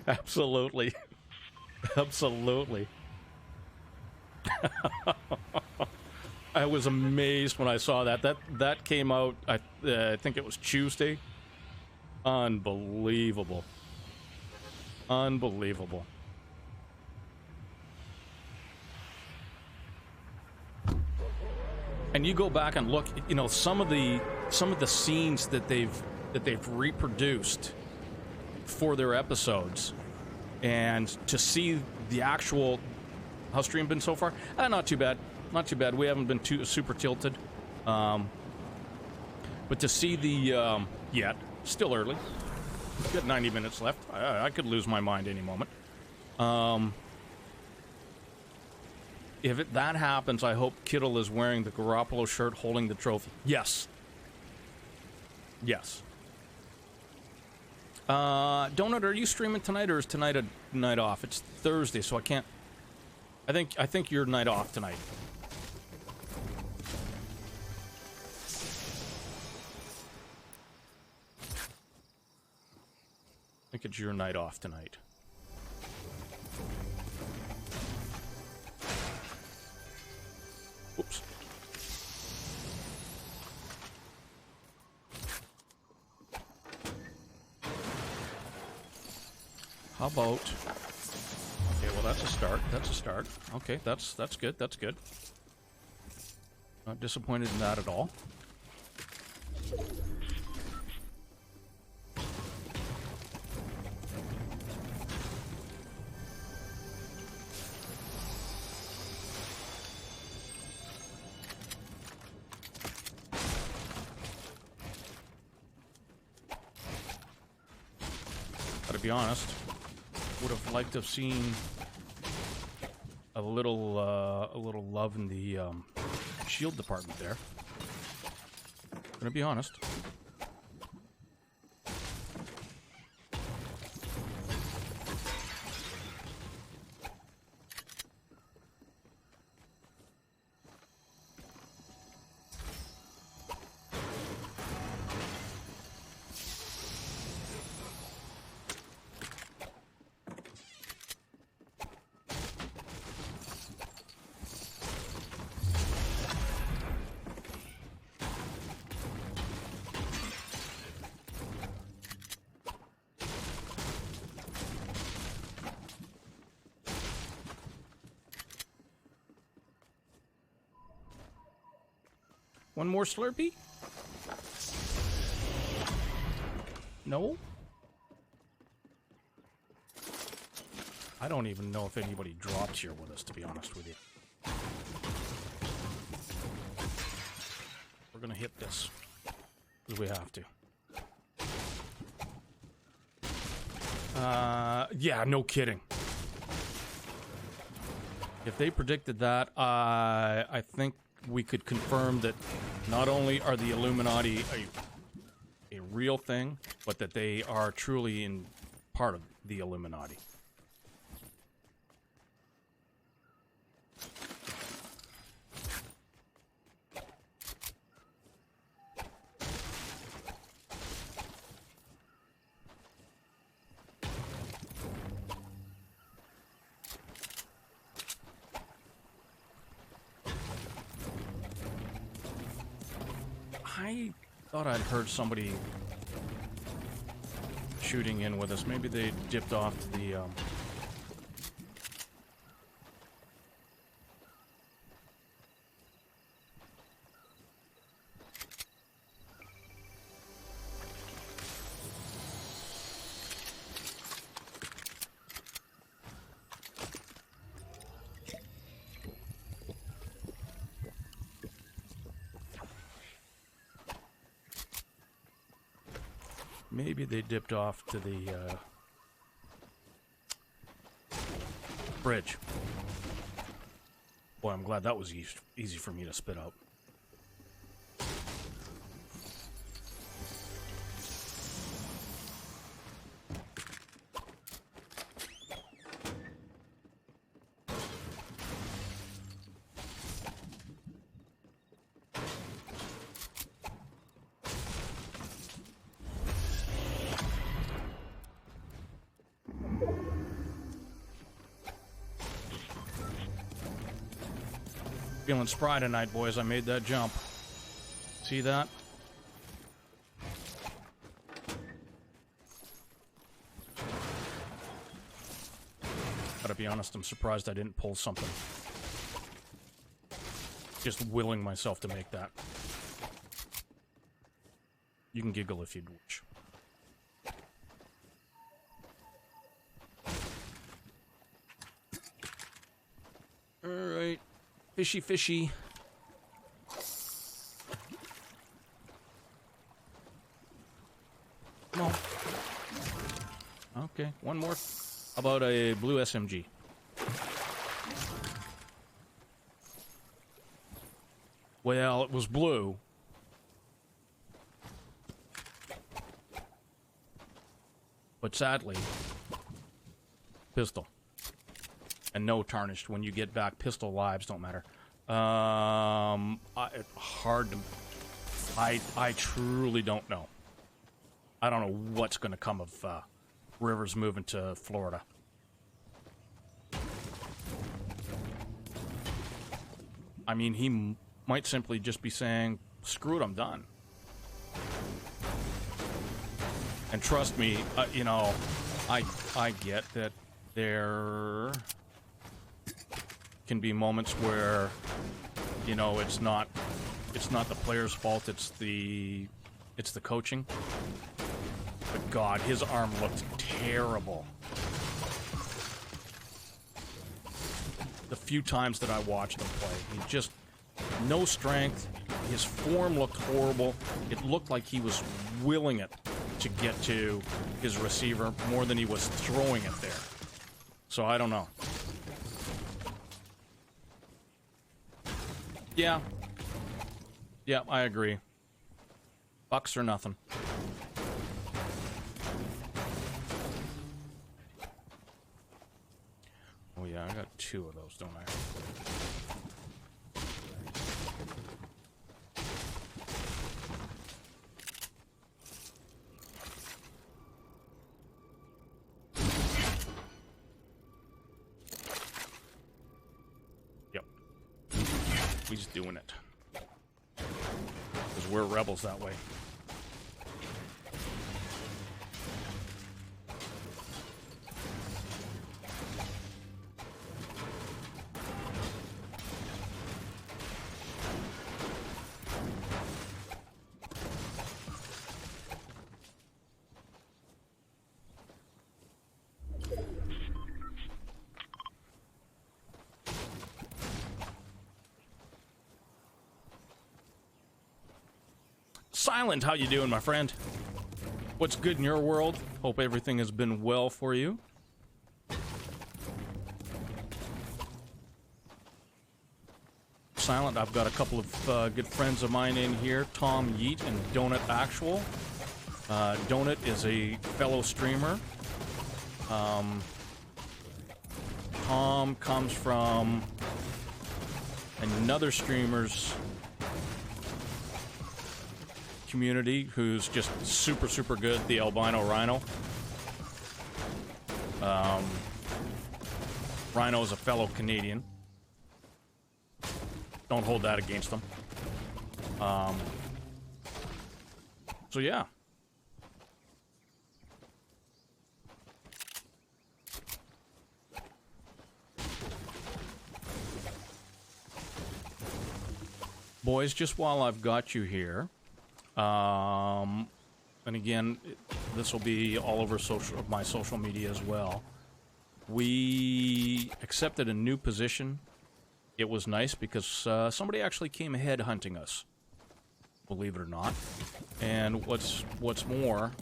Absolutely. Absolutely. I was amazed when I saw that. That came out, I think it was Tuesday. Unbelievable. Unbelievable. And you go back and look, you know, some of the scenes that they've reproduced for their episodes, and to see the actual, how's stream been so far? Not too bad, not too bad. We haven't been too super tilted, but to see the yet still early. We've got 90 minutes left. I could lose my mind any moment. If that happens, I hope Kittle is wearing the Garoppolo shirt holding the trophy. Yes. Yes. Donut, are you streaming tonight, or is tonight a night off? It's Thursday, so I can't... I think you're night off tonight. I think it's your night off tonight. Oops. How about... Okay, well, that's a start. That's a start. Okay, that's good. That's good. Not disappointed in that at all. To be honest, would have liked to have seen a little love in the shield department there. Gonna be honest. One more Slurpee? No? I don't even know if anybody dropped here with us, to be honest with you. We're gonna hit this, because we have to. Yeah, no kidding. If they predicted that, I think we could confirm that not only are the Illuminati a real thing, but that they are truly in part of the Illuminati. I thought I'd heard somebody shooting in with us. Maybe they dipped off to the, maybe they dipped off to the bridge. Boy, I'm glad that was easy for me to spit out. Feeling spry tonight, boys. I made that jump. See that? Gotta be honest, I'm surprised I didn't pull something. Just willing myself to make that. You can giggle if you'd wish. Alright. Fishy, fishy. Come on. Okay, one more. How about a blue SMG? Well, it was blue. But sadly, pistol. And no tarnished. When you get back, pistol lives don't matter. Hard to... I truly don't know. I don't know what's going to come of Rivers moving to Florida. I mean, he might simply just be saying, screw it, I'm done. And trust me, you know, I get that there can be moments where, you know, it's not the player's fault, it's the coaching. But God, his arm looked terrible. The few times that I watched him play, he just no strength. His form looked horrible. It looked like he was willing it to get to his receiver more than he was throwing it there. So I don't know. Yeah. Yeah, I agree. Bucks or nothing. Oh yeah, I got 2 of those, don't I? Yep. We're just doing it. Because we're rebels that way. Silent, how you doing, my friend? What's good in your world? Hope everything has been well for you. Silent, I've got a couple of good friends of mine in here, Tom Yeet and Donut Actual. Donut is a fellow streamer. Tom comes from another streamer's community who's just super, super good, the Albino Rhino. Rhino is a fellow Canadian. Don't hold that against them. So yeah. Boys, just while I've got you here, and again, this will be all over my social media as well. We accepted a new position. It was nice because somebody actually came ahead hunting us, believe it or not. And what's more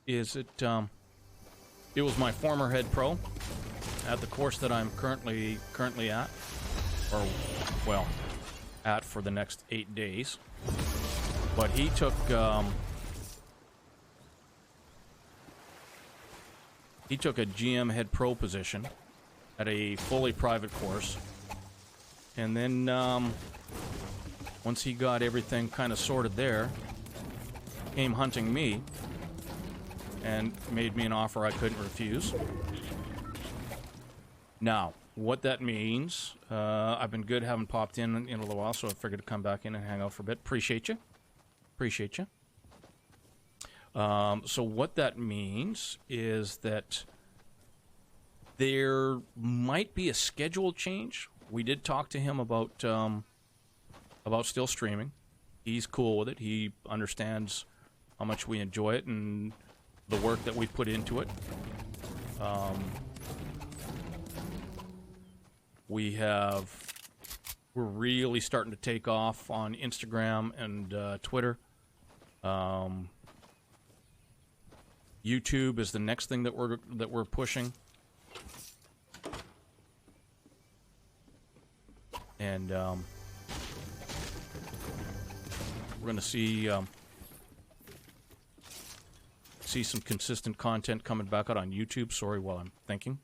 is it was my former head pro at the course that I'm currently at, or well, at for the next 8 days. But he took a GM head pro position at a fully private course. And then once he got everything kind of sorted there, came hunting me and made me an offer I couldn't refuse. Now, what that means, I've been good, haven't popped in a little while, so I figured to come back in and hang out for a bit. Appreciate you. Appreciate you. So what that means is that there might be a schedule change. We did talk to him about still streaming. He's cool with it. He understands how much we enjoy it and the work that we put into it. We're really starting to take off on Instagram and Twitter. YouTube is the next thing that we're pushing. And we're going to see some consistent content coming back out on YouTube. Sorry, while I'm thinking.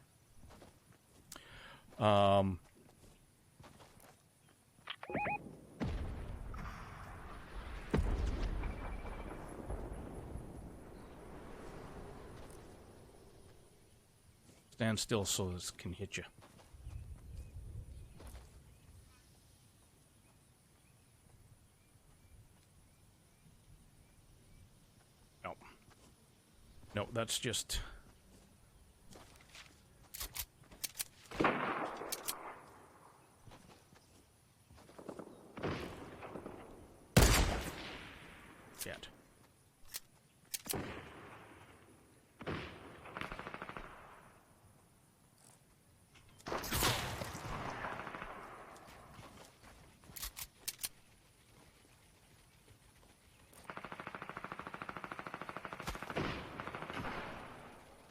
Stand still so this can hit you. No. No, that's just... Yet.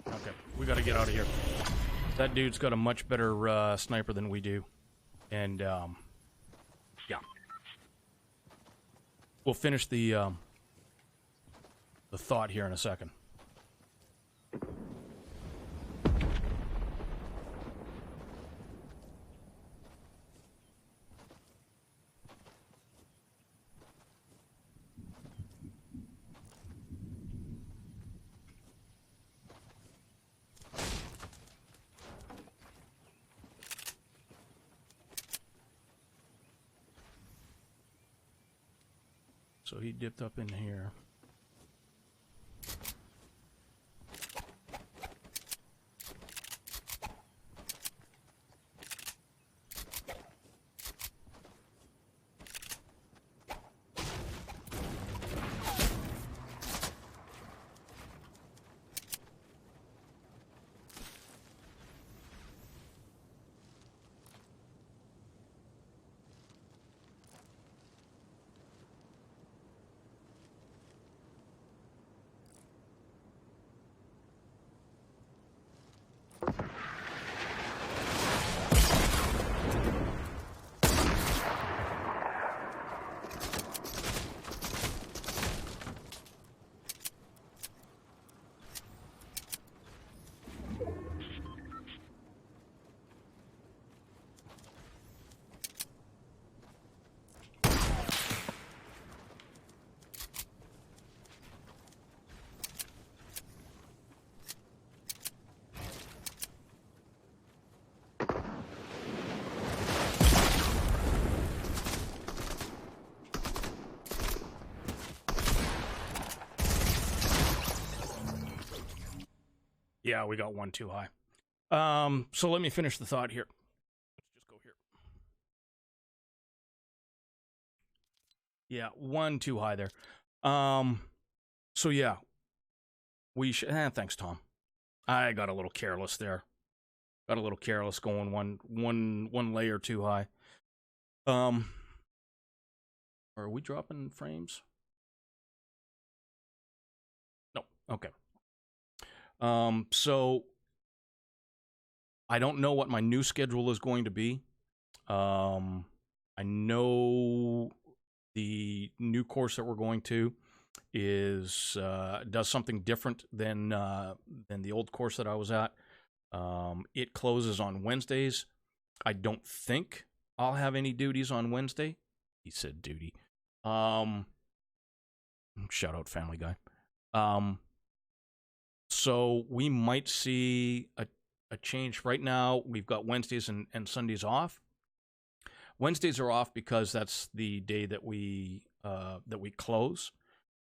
Okay, we gotta get out of here. That dude's got a much better sniper than we do. And, yeah. We'll finish the thought here in a second. So he dipped up in here. Yeah, we got one too high. So let me finish the thought here. Let's just go here. Yeah, one too high there. So yeah, we should. Thanks, Tom. I got a little careless there. Got a little careless going one layer too high. Are we dropping frames? No. Okay. So I don't know what my new schedule is going to be. I know the new course that we're going to is does something different than the old course that I was at. It closes on Wednesdays. I don't think I'll have any duties on Wednesday. He said duty. Shout out Family Guy. So we might see a a change. Right now, we've got Wednesdays and Sundays off. Wednesdays are off because that's the day that we close.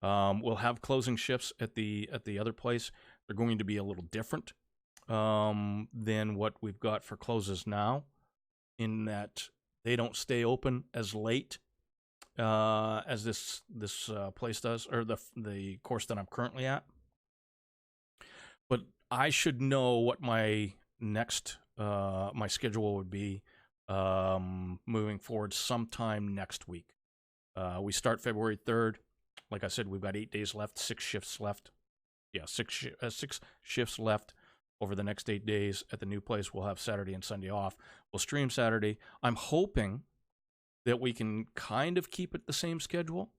We'll have closing shifts at the other place. They're going to be a little different than what we've got for closes now, in that they don't stay open as late as this place does, or the course that I'm currently at. But I should know what my next my schedule would be moving forward sometime next week. We start February 3rd. Like I said, we've got 8 days left, 6 shifts left. Yeah, six shifts left over the next 8 days at the new place. We'll have Saturday and Sunday off. We'll stream Saturday. I'm hoping that we can kind of keep it the same schedule,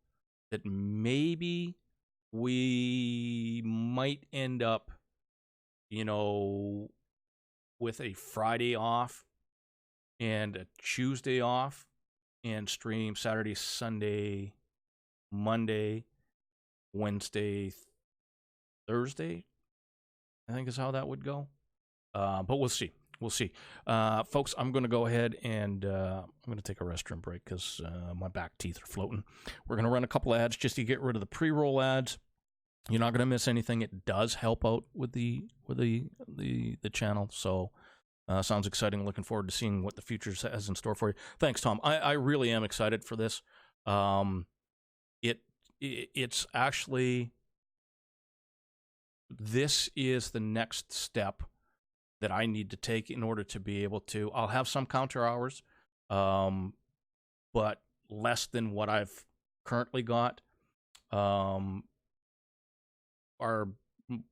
that maybe we might end up, with a Friday off and a Tuesday off, and stream Saturday, Sunday, Monday, Wednesday, Thursday, I think is how that would go. But we'll see. We'll see. Folks, I'm going to go ahead and I'm going to take a restroom break because my back teeth are floating. We're going to run a couple of ads just to get rid of the pre-roll ads. You're not going to miss anything. It does help out with the channel. So sounds exciting. Looking forward to seeing what the future has in store for you. Thanks, Tom. I really am excited for this. It's actually, this is the next step that I need to take in order to be able to. I'll have some counter hours, but less than what I've currently got.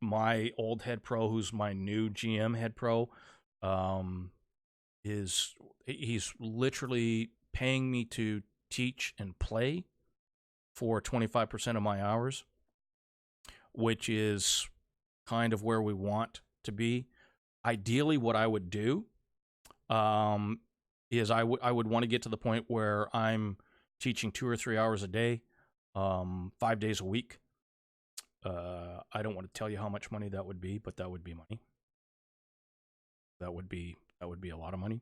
My old head pro, who's my new GM head pro, he's literally paying me to teach and play for 25% of my hours, which is kind of where we want to be. Ideally, what I would do is I would want to get to the point where I'm teaching 2 or 3 hours a day, 5 days a week. I don't want to tell you how much money that would be, but that would be money. That would be a lot of money.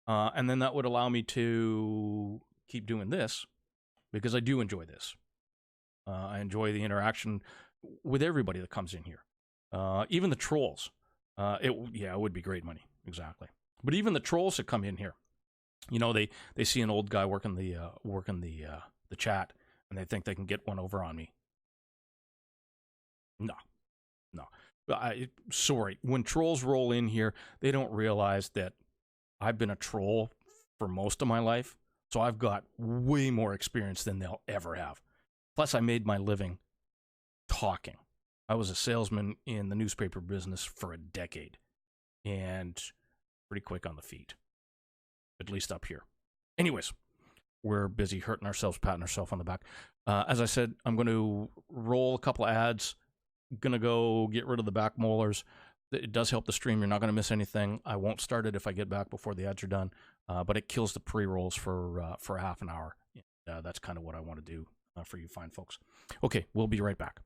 And then that would allow me to keep doing this, because I do enjoy this. I enjoy the interaction with everybody that comes in here. Even the trolls. It would be great money. Exactly. But even the trolls that come in here, they see an old guy working the chat, and they think they can get one over on me. No. Sorry. When trolls roll in here, they don't realize that I've been a troll for most of my life, so I've got way more experience than they'll ever have. Plus, I made my living talking. I was a salesman in the newspaper business for a decade, and pretty quick on the feet, at least up here. Anyways, we're busy hurting ourselves, patting ourselves on the back. As I said, I'm going to roll a couple of ads. Going to go get rid of the back molars. It does help the stream. You're not going to miss anything. I won't start it if I get back before the ads are done, but it kills the pre-rolls for half an hour. That's kind of what I want to do for you fine folks. Okay, we'll be right back.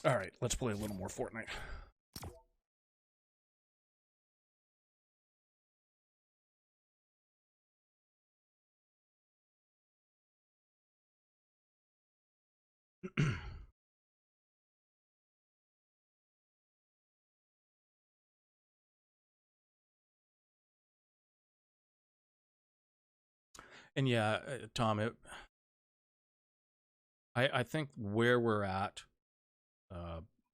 All right, let's play a little more Fortnite. And yeah, Tom, I think where we're at,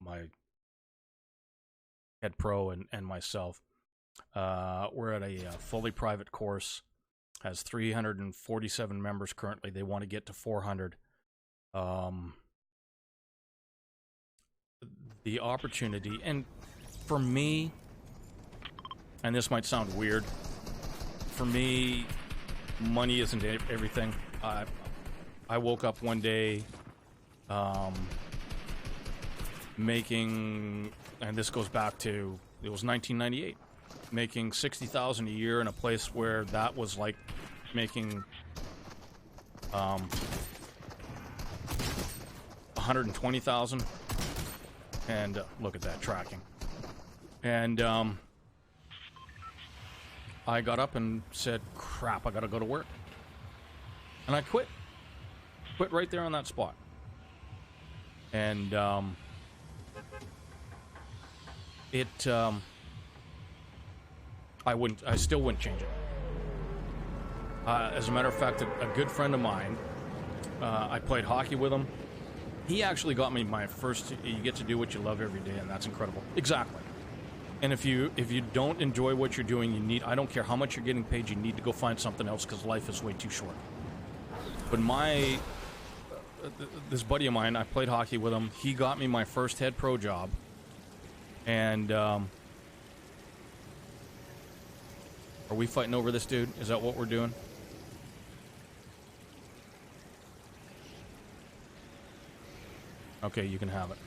my head pro and myself, we're at a fully private course, has 347 members currently. They want to get to 400. The opportunity, and for me, and this might sound weird, for me, money isn't everything. I woke up one day making, and this goes back to, it was 1998, making $60,000 a year in a place where that was like making 120,000. And look at that tracking. And I got up and said, crap, I gotta go to work. And I quit. Quit right there on that spot. And I still wouldn't change it. As a matter of fact, a good friend of mine, I played hockey with him. He actually got me my first, you get to do what you love every day, and that's incredible. Exactly. And if you don't enjoy what you're doing, I don't care how much you're getting paid, you need to go find something else because life is way too short. But this buddy of mine, I played hockey with him. He got me my first head pro job. And, are we fighting over this dude? Is that what we're doing? Okay, you can have it.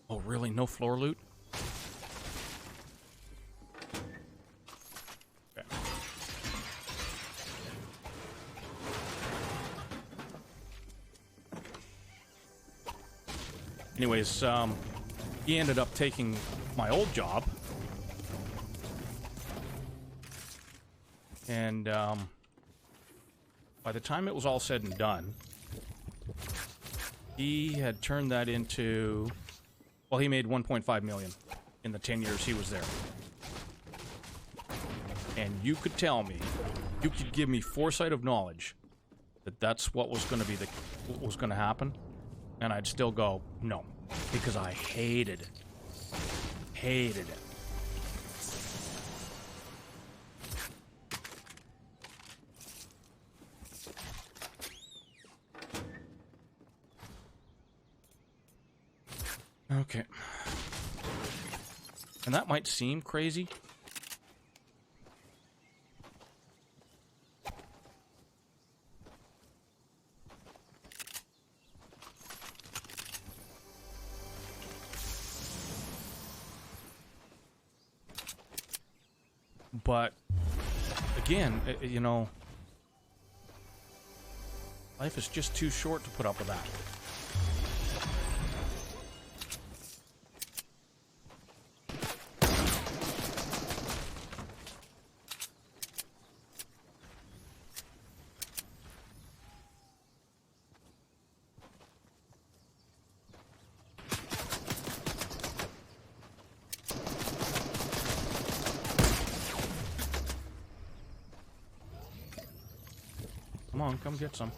Oh, really? No floor loot? Okay. Anyways, he ended up taking my old job. And by the time it was all said and done, he had turned that into, well, he made 1.5 million in the 10 years he was there. And you could tell me, you could give me foresight of knowledge that that's what was going to be what was going to happen, and I'd still go no, because I hated it. Hated it. Okay. And that might seem crazy. But, again, you know, life is just too short to put up with that. Come on, come get some.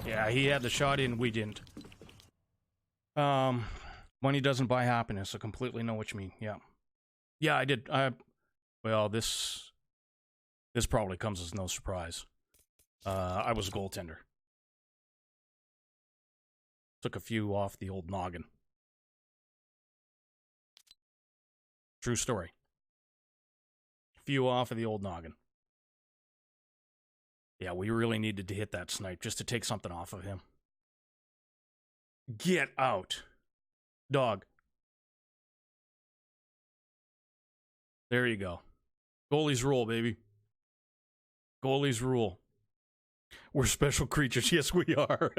Yeah, he had the shot in, we didn't. Money doesn't buy happiness. I completely know what you mean. Yeah. Yeah, I did. Well, this probably comes as no surprise. I was a goaltender. Took a few off the old noggin. True story. Few off of the old noggin. Yeah, we really needed to hit that snipe just to take something off of him. Get out. Dog. There you go. Goalies rule, baby. Goalies rule. We're special creatures. Yes, we are.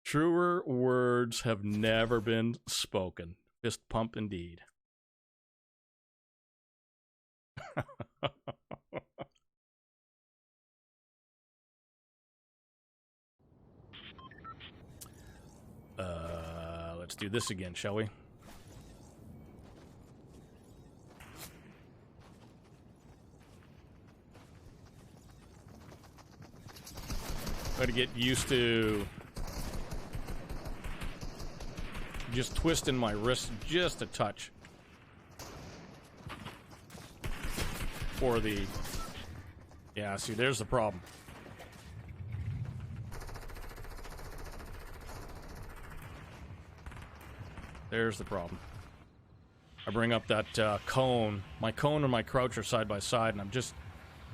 Truer words have never been spoken. Fist pump indeed. Let's do this again, shall we? Got to get used to just twisting my wrist just a touch for the... Yeah, see, there's the problem. There's the problem. I bring up that cone. My cone and my crouch are side by side, and I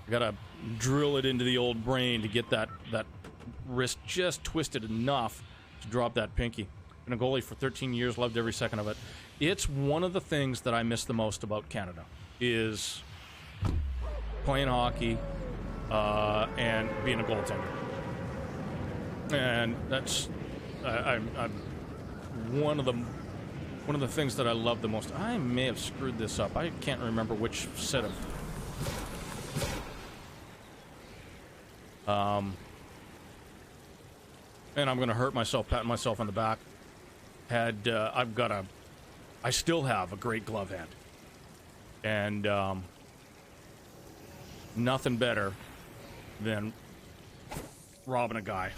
gotta drill it into the old brain to get that wrist just twisted enough to drop that pinky. Been a goalie for 13 years, loved every second of it. It's one of the things that I miss the most about Canada, is playing hockey and being a goaltender. And that's I'm one of the things that I love the most. I may have screwed this up. I can't remember which set of and I'm gonna hurt myself patting myself on the back. I still have a great glove hand, and nothing better than robbing a guy.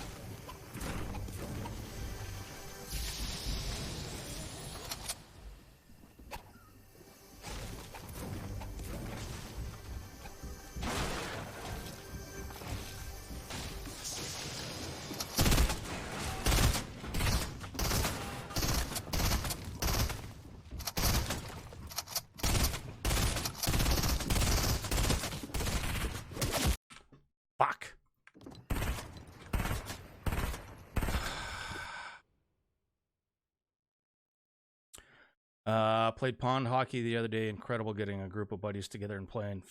Played pond hockey the other day. Incredible getting a group of buddies together and playing,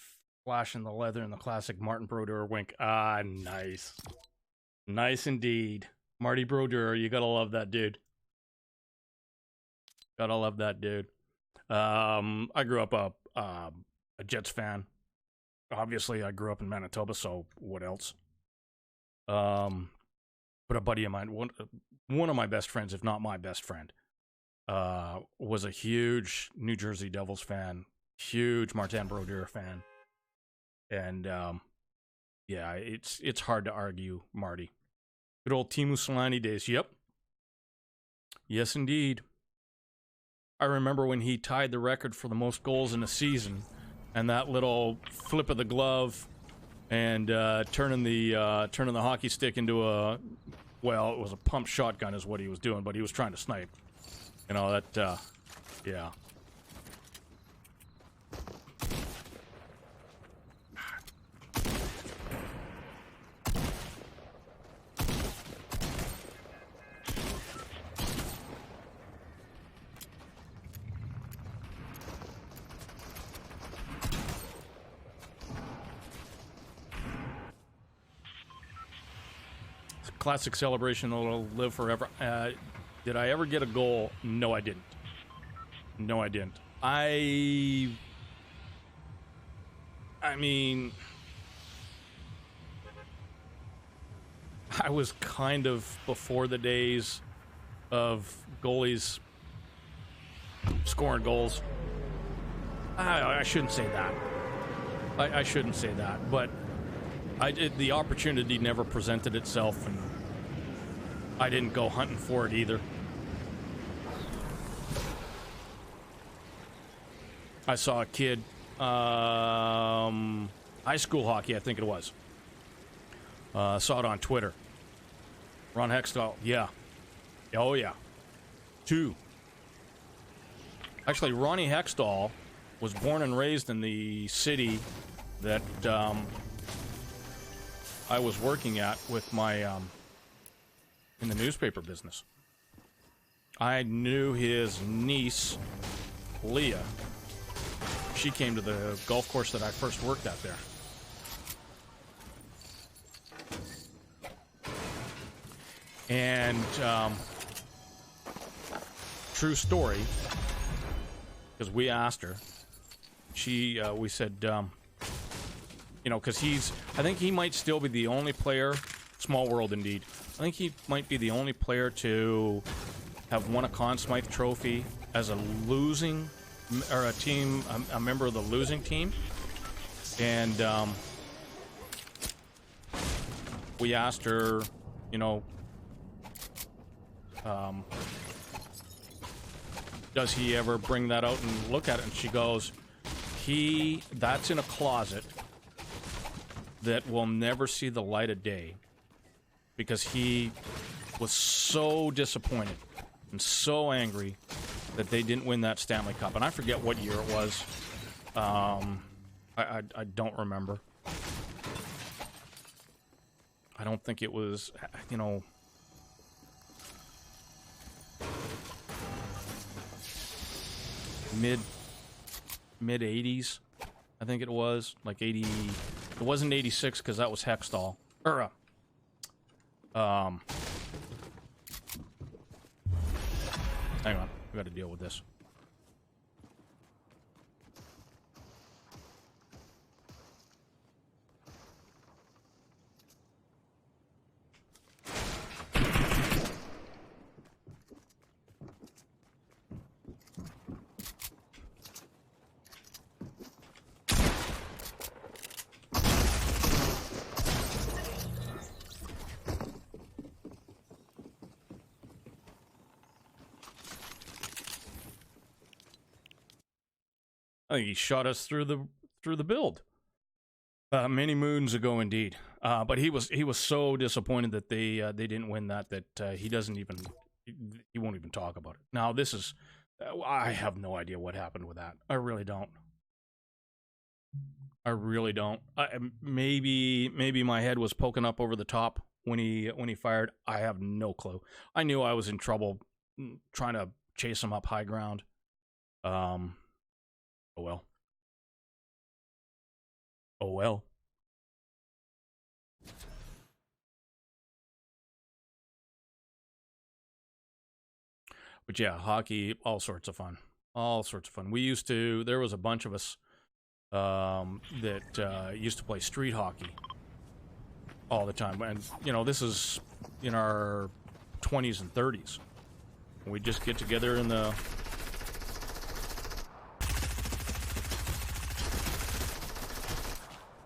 flashing the leather in the classic Martin Brodeur wink. Ah, nice. Nice indeed. Marty Brodeur, you gotta love that dude. Gotta love that dude. I grew up a Jets fan. Obviously, I grew up in Manitoba, so what else? But a buddy of mine, one of my best friends, if not my best friend, was a huge New Jersey Devils fan, huge Martin Brodeur fan, and yeah, it's hard to argue Marty. Good old Teemu Selanne days. Yep. Yes, indeed. I remember when he tied the record for the most goals in a season, and that little flip of the glove and turning the hockey stick into a, well, it was a pump shotgun is what he was doing, but he was trying to snipe. You know, that, yeah. Classic celebration that'll live forever. Did I ever get a goal? No, I didn't. No, I didn't. I mean, I was kind of before the days of goalies scoring goals. I shouldn't say that. I shouldn't say that, but the opportunity never presented itself, and I didn't go hunting for it either. I saw a kid, high school hockey, I think it was. Saw it on Twitter. Ron Hextall, yeah. Oh, yeah. 2. Actually, Ronnie Hextall was born and raised in the city that I was working at with my in the newspaper business. I knew his niece, Leah. She came to the golf course that I first worked at there. And true story, because we asked her. We said, you know, because I think he might still be the only player, small world indeed. I think he might be the only player to have won a Conn Smythe trophy as a losing, or a team, a member of the losing team. And we asked her, you know, does he ever bring that out and look at it? And she goes, that's in a closet that will never see the light of day, because he was so disappointed and so angry that they didn't win that Stanley Cup. And I forget what year it was. I don't remember. I don't think it was, you know, mid 80s. I think it was like 80. It wasn't 86 because that was Hextall. Or hang on, we got to deal with this. I think he shot us through the build many moons ago, indeed. But he was so disappointed that they didn't win that he doesn't even, he won't even talk about it. Now this is, I have no idea what happened with that. I really don't. I really don't. Maybe my head was poking up over the top when he fired. I have no clue. I knew I was in trouble trying to chase him up high ground. Oh well. Oh well. But yeah, hockey, all sorts of fun. All sorts of fun. There was a bunch of us that used to play street hockey all the time. And, you know, this is in our 20s and 30s. We'd just get together in the...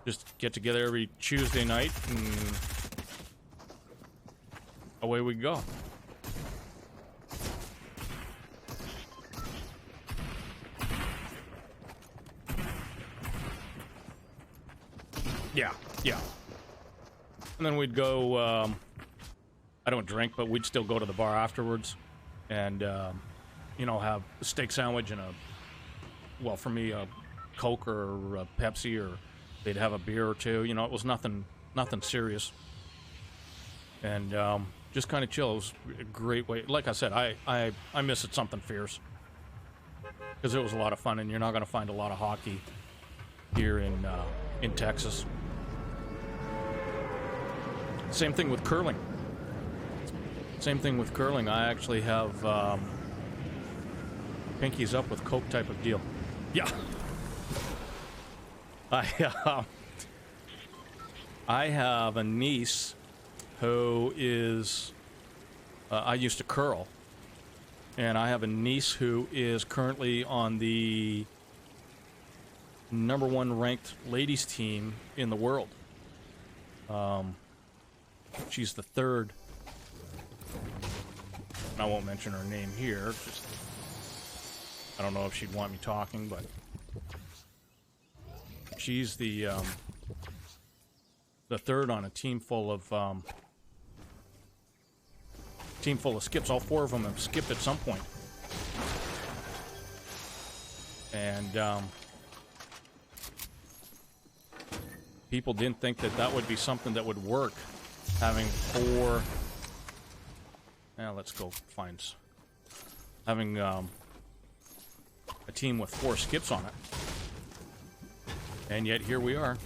Just get together every Tuesday night, and away we go. Yeah. And then we'd go, I don't drink, but we'd still go to the bar afterwards and, you know, have a steak sandwich and well, for me, a Coke or a Pepsi, or they'd have a beer or two. You know, it was nothing serious. And just kind of chill. It was a great way. Like I said, I miss it something fierce. Because it was a lot of fun, and you're not going to find a lot of hockey here in Texas. Same thing with curling. I actually have pinkies up with Coke type of deal. Yeah. I have a niece who is... I used to curl. And I have a niece who is currently on the #1 ranked ladies team in the world. She's the third. I won't mention her name here. Just, I don't know if she'd want me talking, but she's the third on a team full of skips. All four of them have skipped at some point. And people didn't think that would be something that would work, having four Now let's go find... Having a team with 4 skips on it. And yet here we are.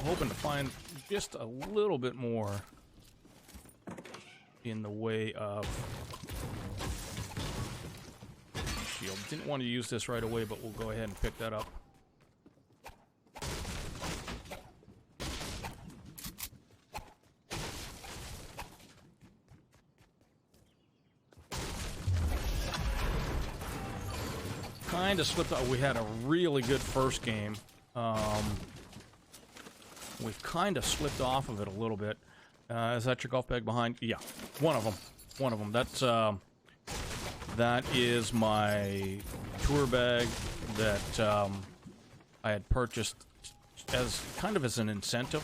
Hoping to find just a little bit more in the way of shield. Didn't want to use this right away, but we'll go ahead and pick that up. Kind of slipped out. We had a really good first game. We've kind of slipped off of it a little bit. Is that your golf bag behind? Yeah, one of them. One of them. That is my tour bag that I had purchased as kind of as an incentive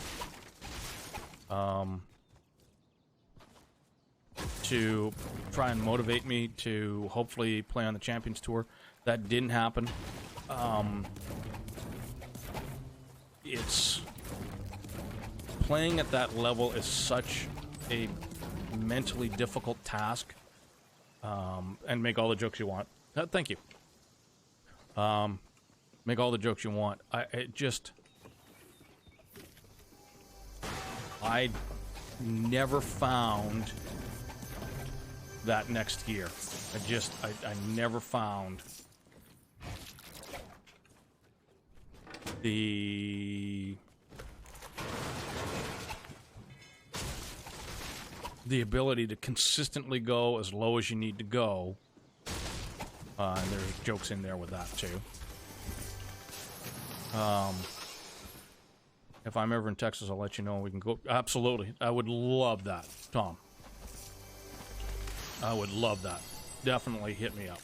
to try and motivate me to hopefully play on the Champions Tour. That didn't happen. It's... Playing at that level is such a mentally difficult task. And make all the jokes you want. Thank you. Make all the jokes you want. I never found that next gear. I never found the ability to consistently go as low as you need to go. And there's jokes in there with that, too. If I'm ever in Texas, I'll let you know. We can go. Absolutely. I would love that, Tom. I would love that. Definitely hit me up.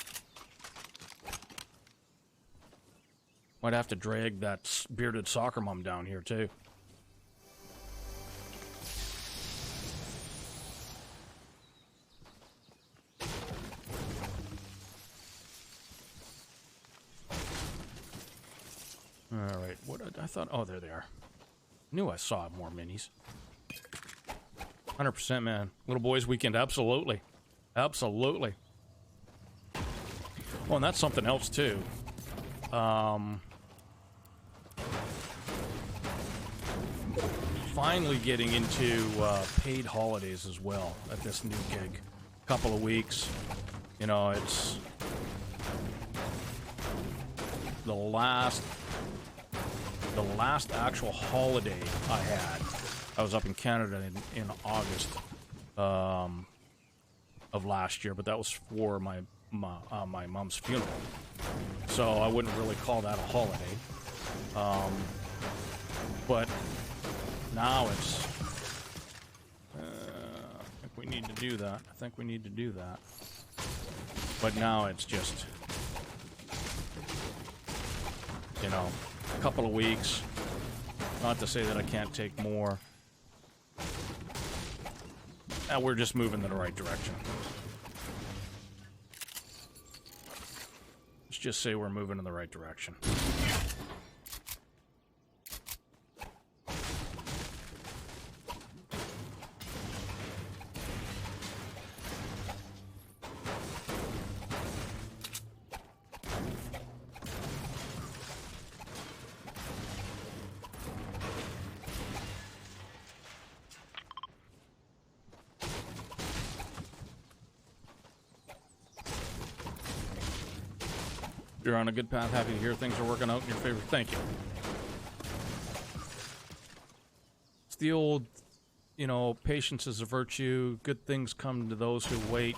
Might have to drag that bearded soccer mom down here, too. Alright, what I thought... Oh, there they are. Knew I saw more minis. 100%, man. Little Boys Weekend, absolutely. Absolutely. Oh, and that's something else, too. Finally getting into paid holidays as well at this new gig. Couple of weeks. You know, it's... The last actual holiday I had, I was up in Canada in August of last year, but that was for my mom's funeral, so I wouldn't really call that a holiday. But now it's I think we need to do that. I think we need to do that. But now it's just, you know, a couple of weeks. Not to say that I can't take more. And we're just moving in the right direction. Let's just say we're moving in the right direction. You're on a good path. Happy to hear things are working out in your favor. Thank you. it's the old, you know, patience is a virtue. Good things come to those who wait.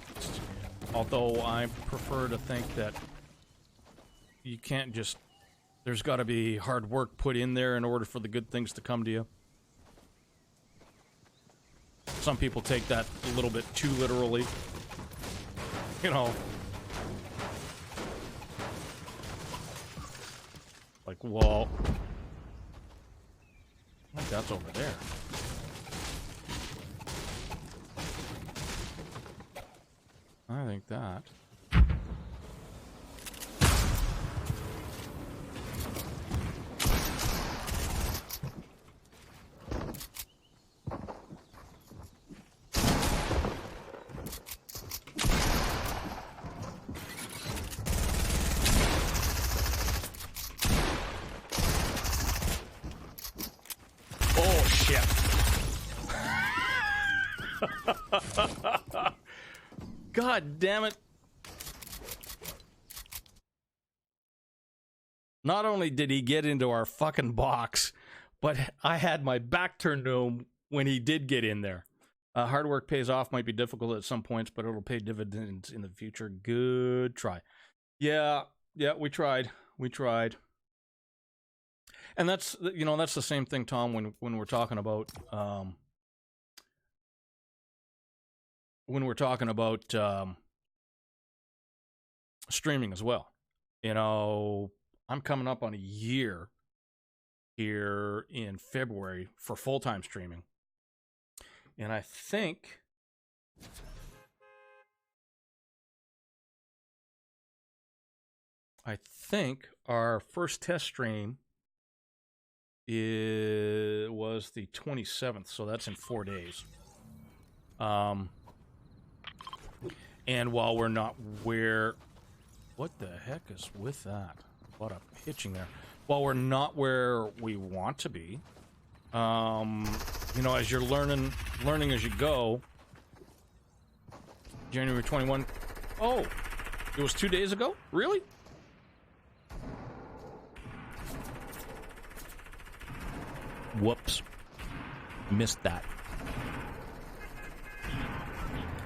Although I prefer to think that you can't just... There's got to be hard work put in there in order for the good things to come to you. Some people take that a little bit too literally. You know. Like, well... I think that's over there. I think that... God damn it. Not only did he get into our fucking box, but I had my back turned to him when he did get in there. Hard work pays off, might be difficult at some points, but it'll pay dividends in the future. Good try. Yeah, we tried. We tried. And that's, you know, that's the same thing, Tom, when we're talking about... streaming as well. You know, I'm coming up on a year here in February for full-time streaming. And I think our first test stream was the 27th, so that's in 4 days. And while we're not where... What the heck is with that? A lot of pitching there. While we're not where we want to be, you know, as you're learning as you go. January 21. Oh, it was 2 days ago? Really? Whoops. Missed that.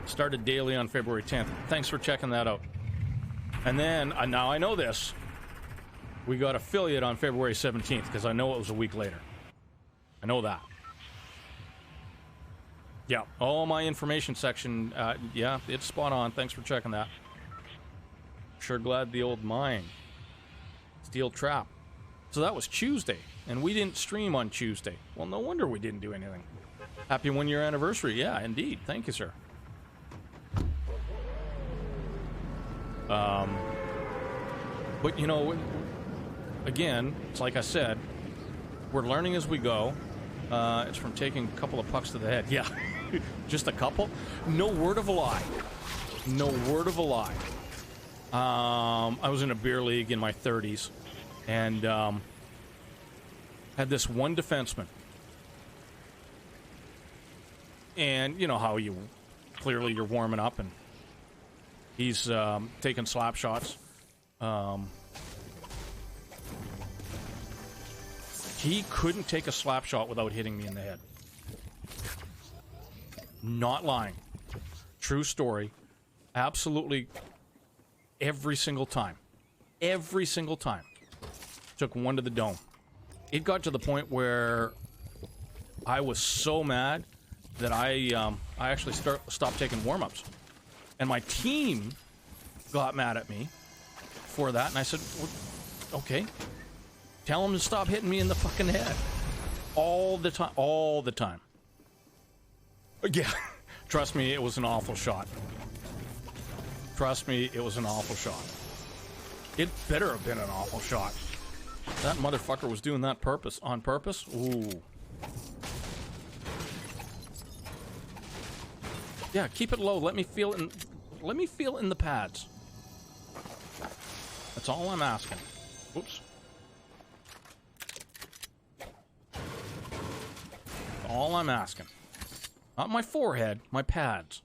Started daily on February 10th. Thanks for checking that out. And then, now I know this, we got affiliate on February 17th, because I know it was a week later. I know that. Yeah, all my information section, yeah, it's spot on. Thanks for checking that. Sure glad the old mine. Steel trap. So that was Tuesday, and we didn't stream on Tuesday. Well, no wonder we didn't do anything. Happy 1 year anniversary. Yeah, indeed. Thank you, sir. But, you know, again, it's like I said, we're learning as we go. It's from taking a couple of pucks to the head. Yeah, just a couple? No word of a lie. No word of a lie. I was in a beer league in my 30s, and had this one defenseman. And you know how clearly you're warming up, and he's taking slap shots. He couldn't take a slap shot without hitting me in the head. Not lying. True story. Absolutely every single time. Every single time. Took one to the dome. It got to the point where I was so mad that I actually stopped taking warm-ups. And my team got mad at me for that, and I said, well, okay, tell him to stop hitting me in the fucking head. All the time. All the time. Yeah. Trust me, it was an awful shot. Trust me, it was an awful shot. It better have been an awful shot. That motherfucker was doing that on purpose. Ooh. Yeah, keep it low. Let me feel it in the pads. That's all I'm asking. Whoops. All I'm asking. Not my forehead, my pads.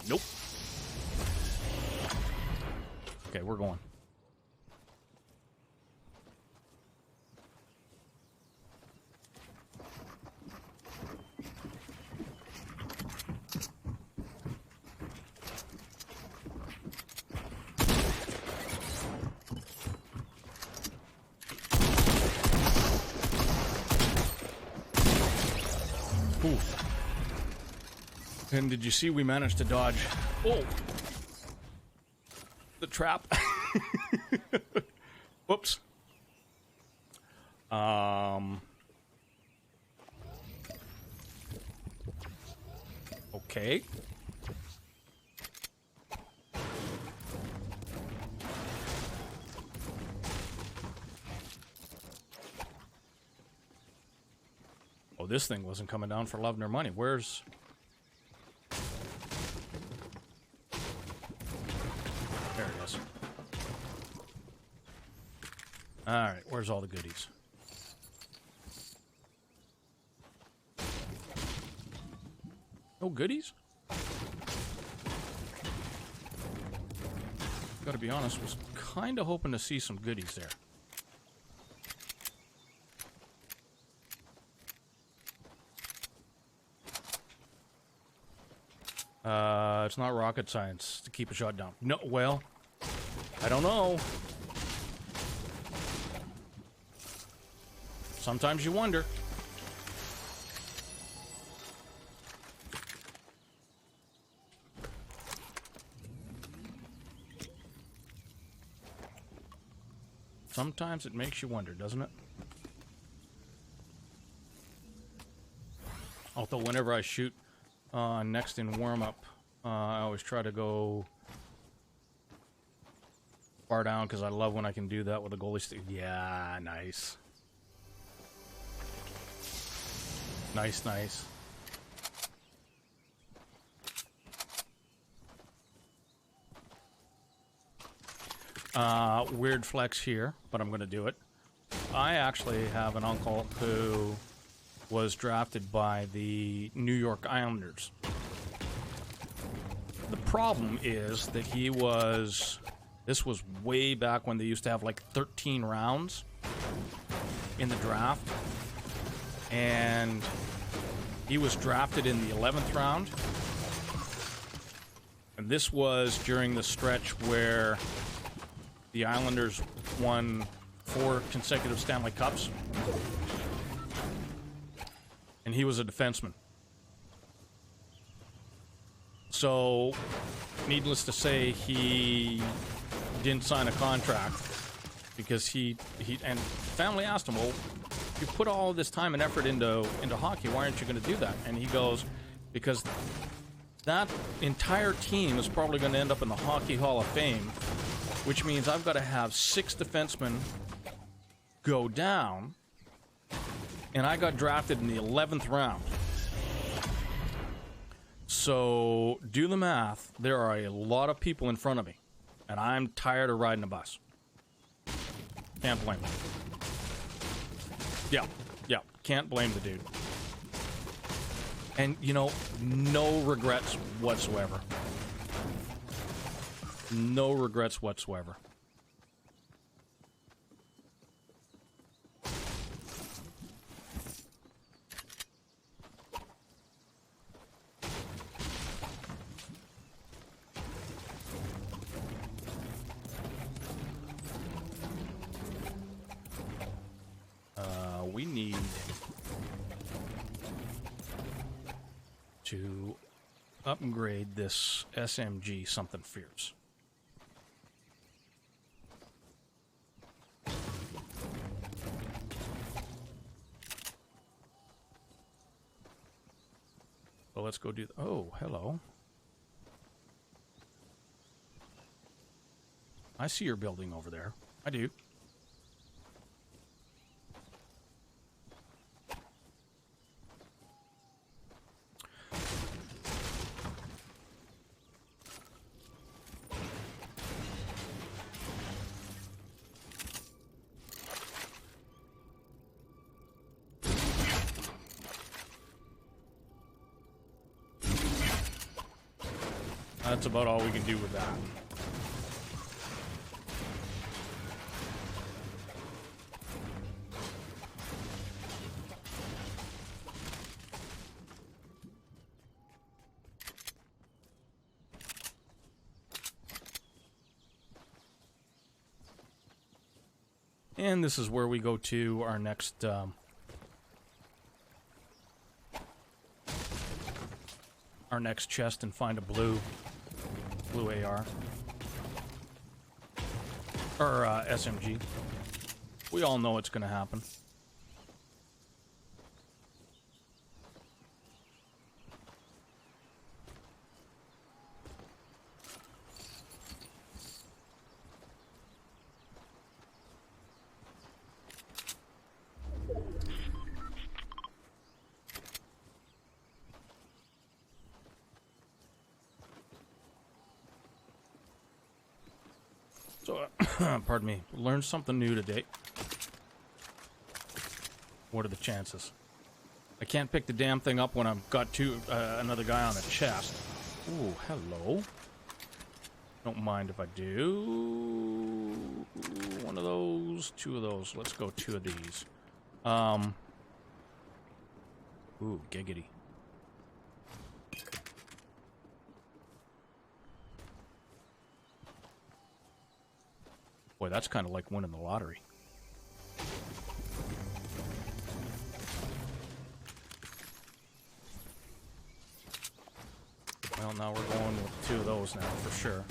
Nope. Okay, we're going. And did you see we managed to dodge? Oh! The trap. Whoops. Okay. Oh, this thing wasn't coming down for love nor money. Where's... There it is. Alright, where's all the goodies? No goodies? Gotta be honest, was kinda hoping to see some goodies there. It's not rocket science to keep a shot down. No, well, I don't know. Sometimes you wonder. Sometimes it makes you wonder, doesn't it? Although whenever I shoot next in warm-up, I always try to go far down because I love when I can do that with a goalie stick. Yeah, nice. Nice, nice. Weird flex here, but I'm going to do it. I actually have an uncle who was drafted by the New York Islanders. The problem is that he was... This was way back when they used to have like 13 rounds in the draft. And he was drafted in the 11th round. And this was during the stretch where the Islanders won 4 consecutive Stanley Cups. And he was a defenseman. So, needless to say, he didn't sign a contract because he and family asked him, well, you put all this time and effort into hockey, why aren't you going to do that? And he goes, because that entire team is probably going to end up in the Hockey Hall of Fame, which means I've got to have 6 defensemen go down, and I got drafted in the 11th round. So, do the math. There are a lot of people in front of me, and I'm tired of riding a bus. Can't blame him. Yeah, can't blame the dude. And, you know, no regrets whatsoever. No regrets whatsoever. We need to upgrade this SMG something fierce. Well, let's go do oh, hello. I see your building over there. I do. That's about all we can do with that. And this is where we go to our next our next chest and find a blue AR. Or SMG. We all know it's going to happen. So, pardon me, learned something new today. What are the chances? I can't pick the damn thing up when I've got another guy on a chest. Ooh, hello. Don't mind if I do. One of those, two of those. Let's go two of these. Ooh, giggity. Boy, that's kind of like winning the lottery. Well, now we're going with two of those now, for sure.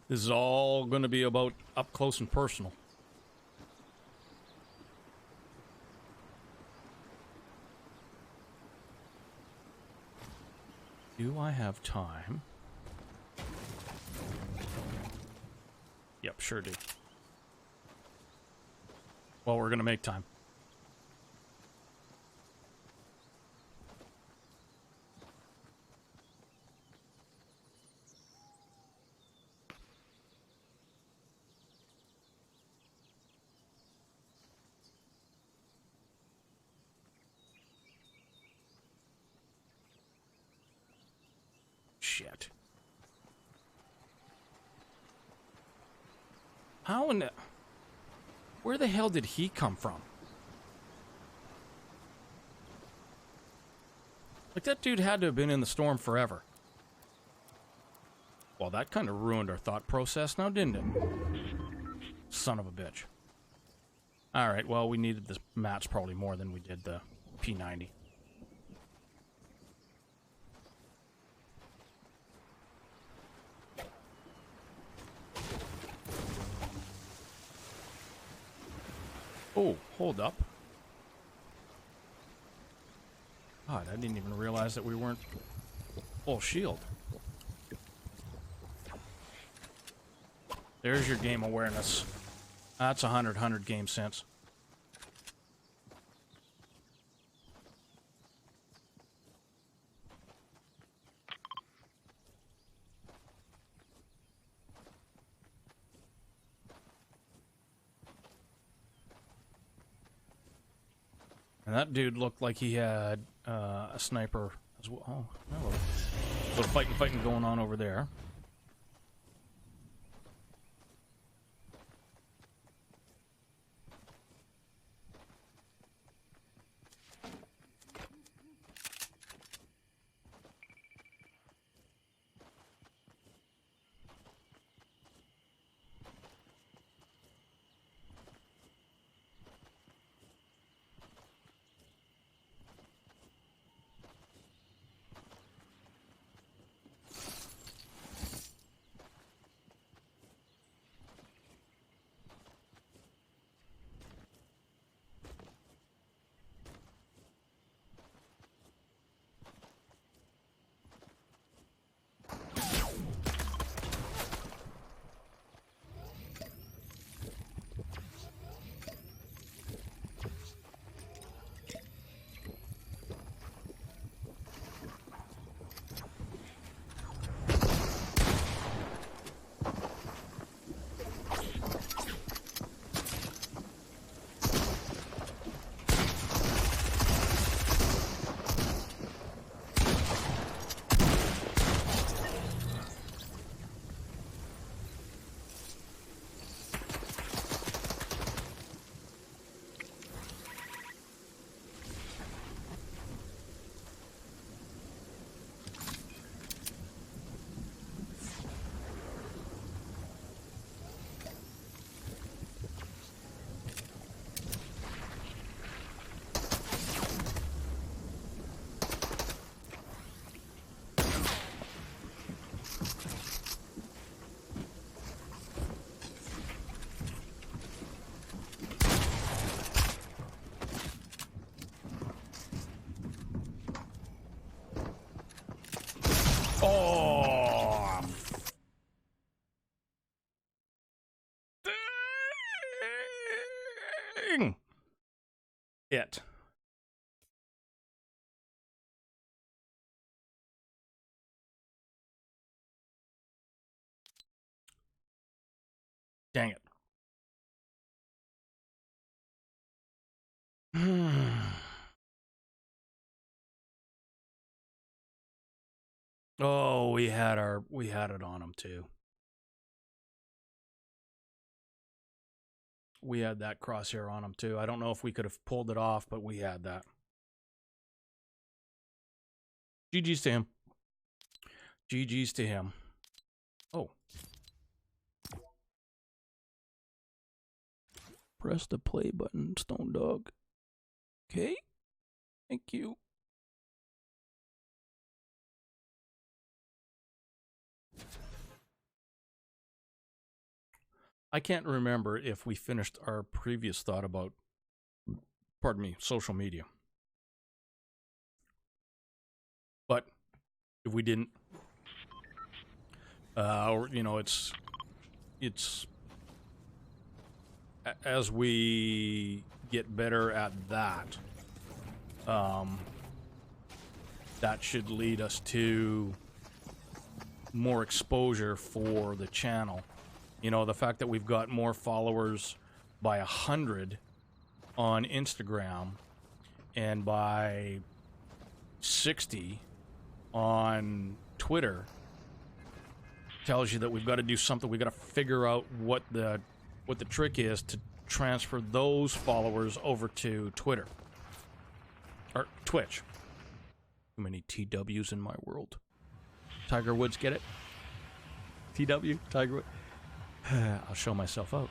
This is all going to be about up close and personal. Do I have time? Yep, sure do. Well, we're going to make time. Shit. How in the... Where the hell did he come from? Like, that dude had to have been in the storm forever. Well, that kind of ruined our thought process now, didn't it? Son of a bitch. Alright, well, we needed this match probably more than we did the P90. Oh, hold up. God, I didn't even realize that we weren't full shield. There's your game awareness. That's 100 game sense. And that dude looked like he had a sniper as well. Oh, hello. A little fighting going on over there. Oh! Dang! It. Dang it. Oh, we had it on him too. We had that crosshair on him too. I don't know if we could have pulled it off, but we had that. GG's to him. GG's to him. Oh. Press the play button, Stone Dog. Okay. Thank you. I can't remember if we finished our previous thought about, pardon me, social media. But if we didn't, or you know, it's as we get better at that, that should lead us to more exposure for the channel. You know, the fact that we've got more followers by 100 on Instagram and by 60 on Twitter tells you that we've got to do something. We've got to figure out what the trick is to transfer those followers over to Twitter or Twitch. Too many TWs in my world. Tiger Woods, get it? TW, Tiger Woods. I'll show myself out.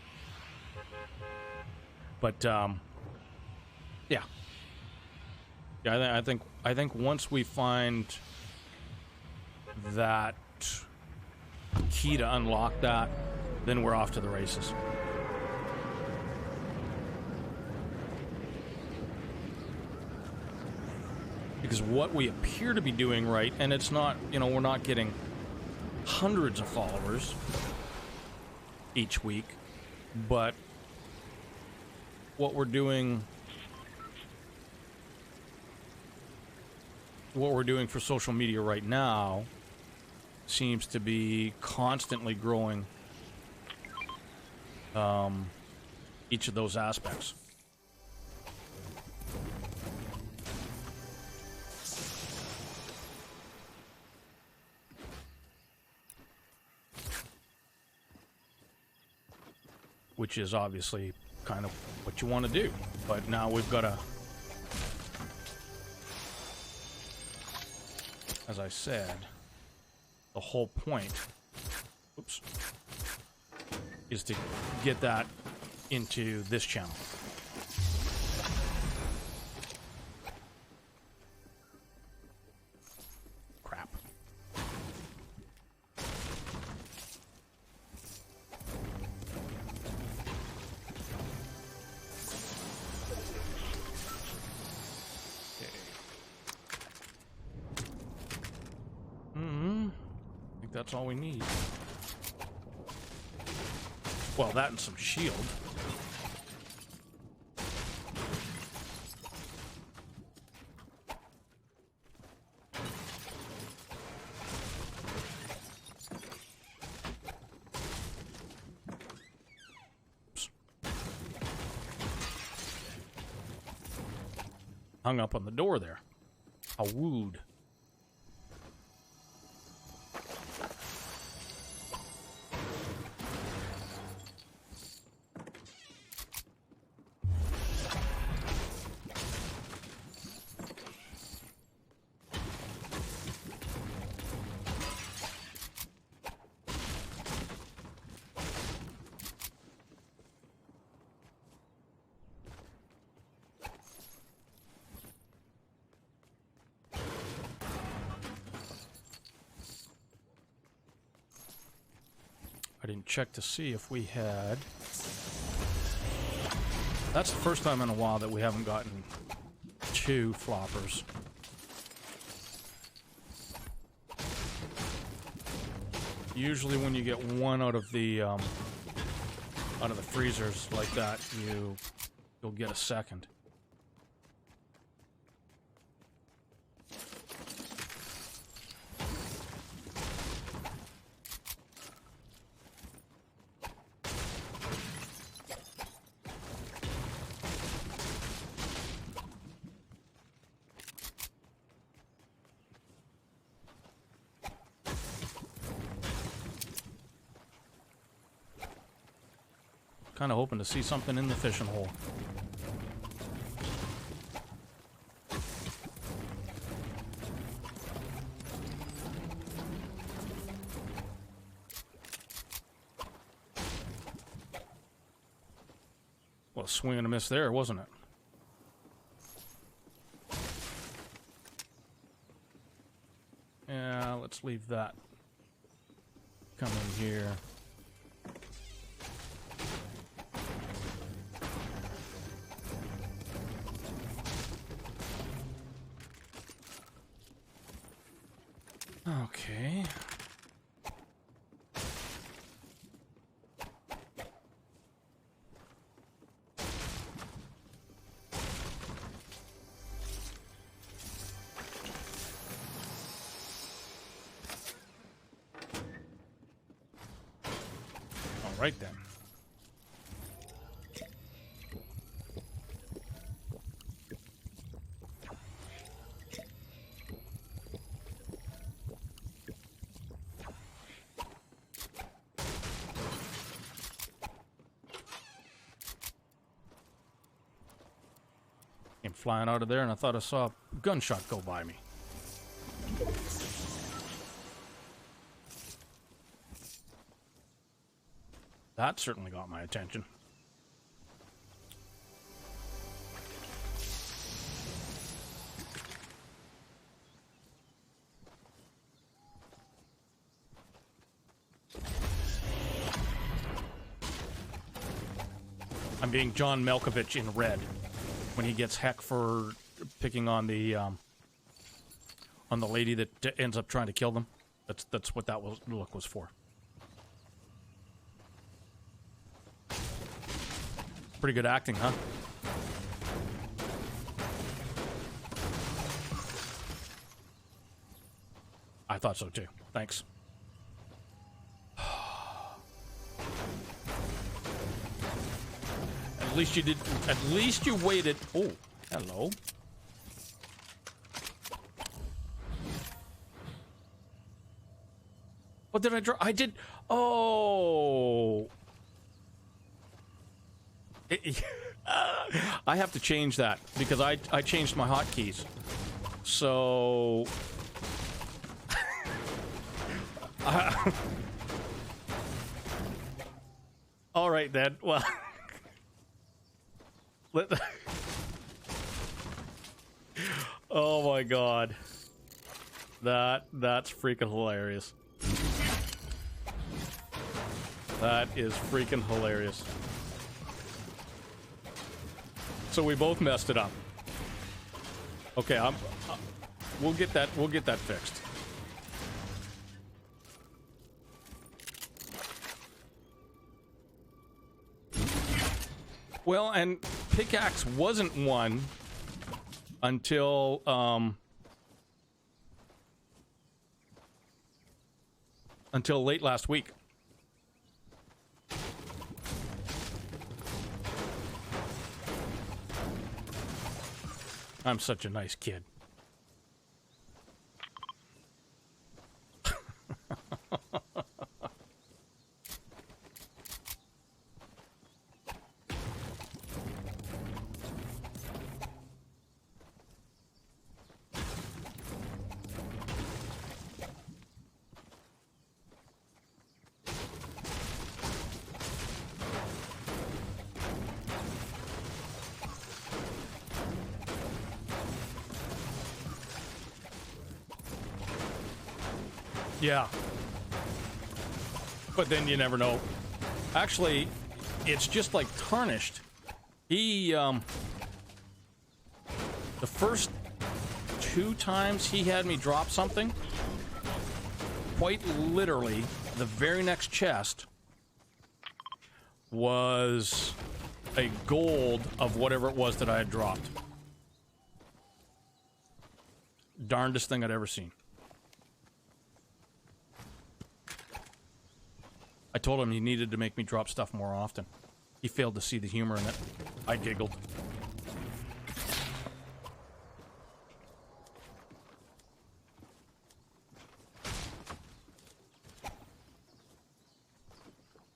But yeah, I think once we find that key to unlock that, then we're off to the races. Because what we appear to be doing right, and it's not, you know, we're not getting hundreds of followers each week, but what we're doing for social media right now seems to be constantly growing each of those aspects. Which is obviously kind of what you want to do. But now we've got to, as I said, the whole point, oops, is to get that into this channel. Crap. I think that's all we need. Well, that and some shield. Oops. Hung up on the door there. How wooed. I didn't check to see if we had... That's the first time in a while that we haven't gotten 2 floppers. Usually when you get one out of the freezers like that, you'll get a second. Kind of hoping to see something in the fishing hole. Well, swing and a miss there, wasn't it? Yeah, let's leave that. Come in here. Okay. All right then. Came flying out of there, and I thought I saw a gunshot go by me. That certainly got my attention. I'm being John Malkovich in red when he gets heck for picking on the lady that ends up trying to kill them. That's what that look was for. Pretty good acting, huh? I thought so too. Thanks. At least you did. At least you waited. Oh, hello. What did I draw? I did. Oh. I have to change that because I changed my hotkeys. So. All right then. Well. Oh my god. That's freaking hilarious. That is freaking hilarious. So we both messed it up. Okay, we'll get that fixed. Well, and pickaxe wasn't one until late last week. I'm such a nice kid. Yeah. But then you never know. Actually, it's just like tarnished. He, the first 2 times he had me drop something, quite literally, the very next chest was a gold of whatever it was that I had dropped. Darndest thing I'd ever seen. I told him he needed to make me drop stuff more often. He failed to see the humor in it. I giggled.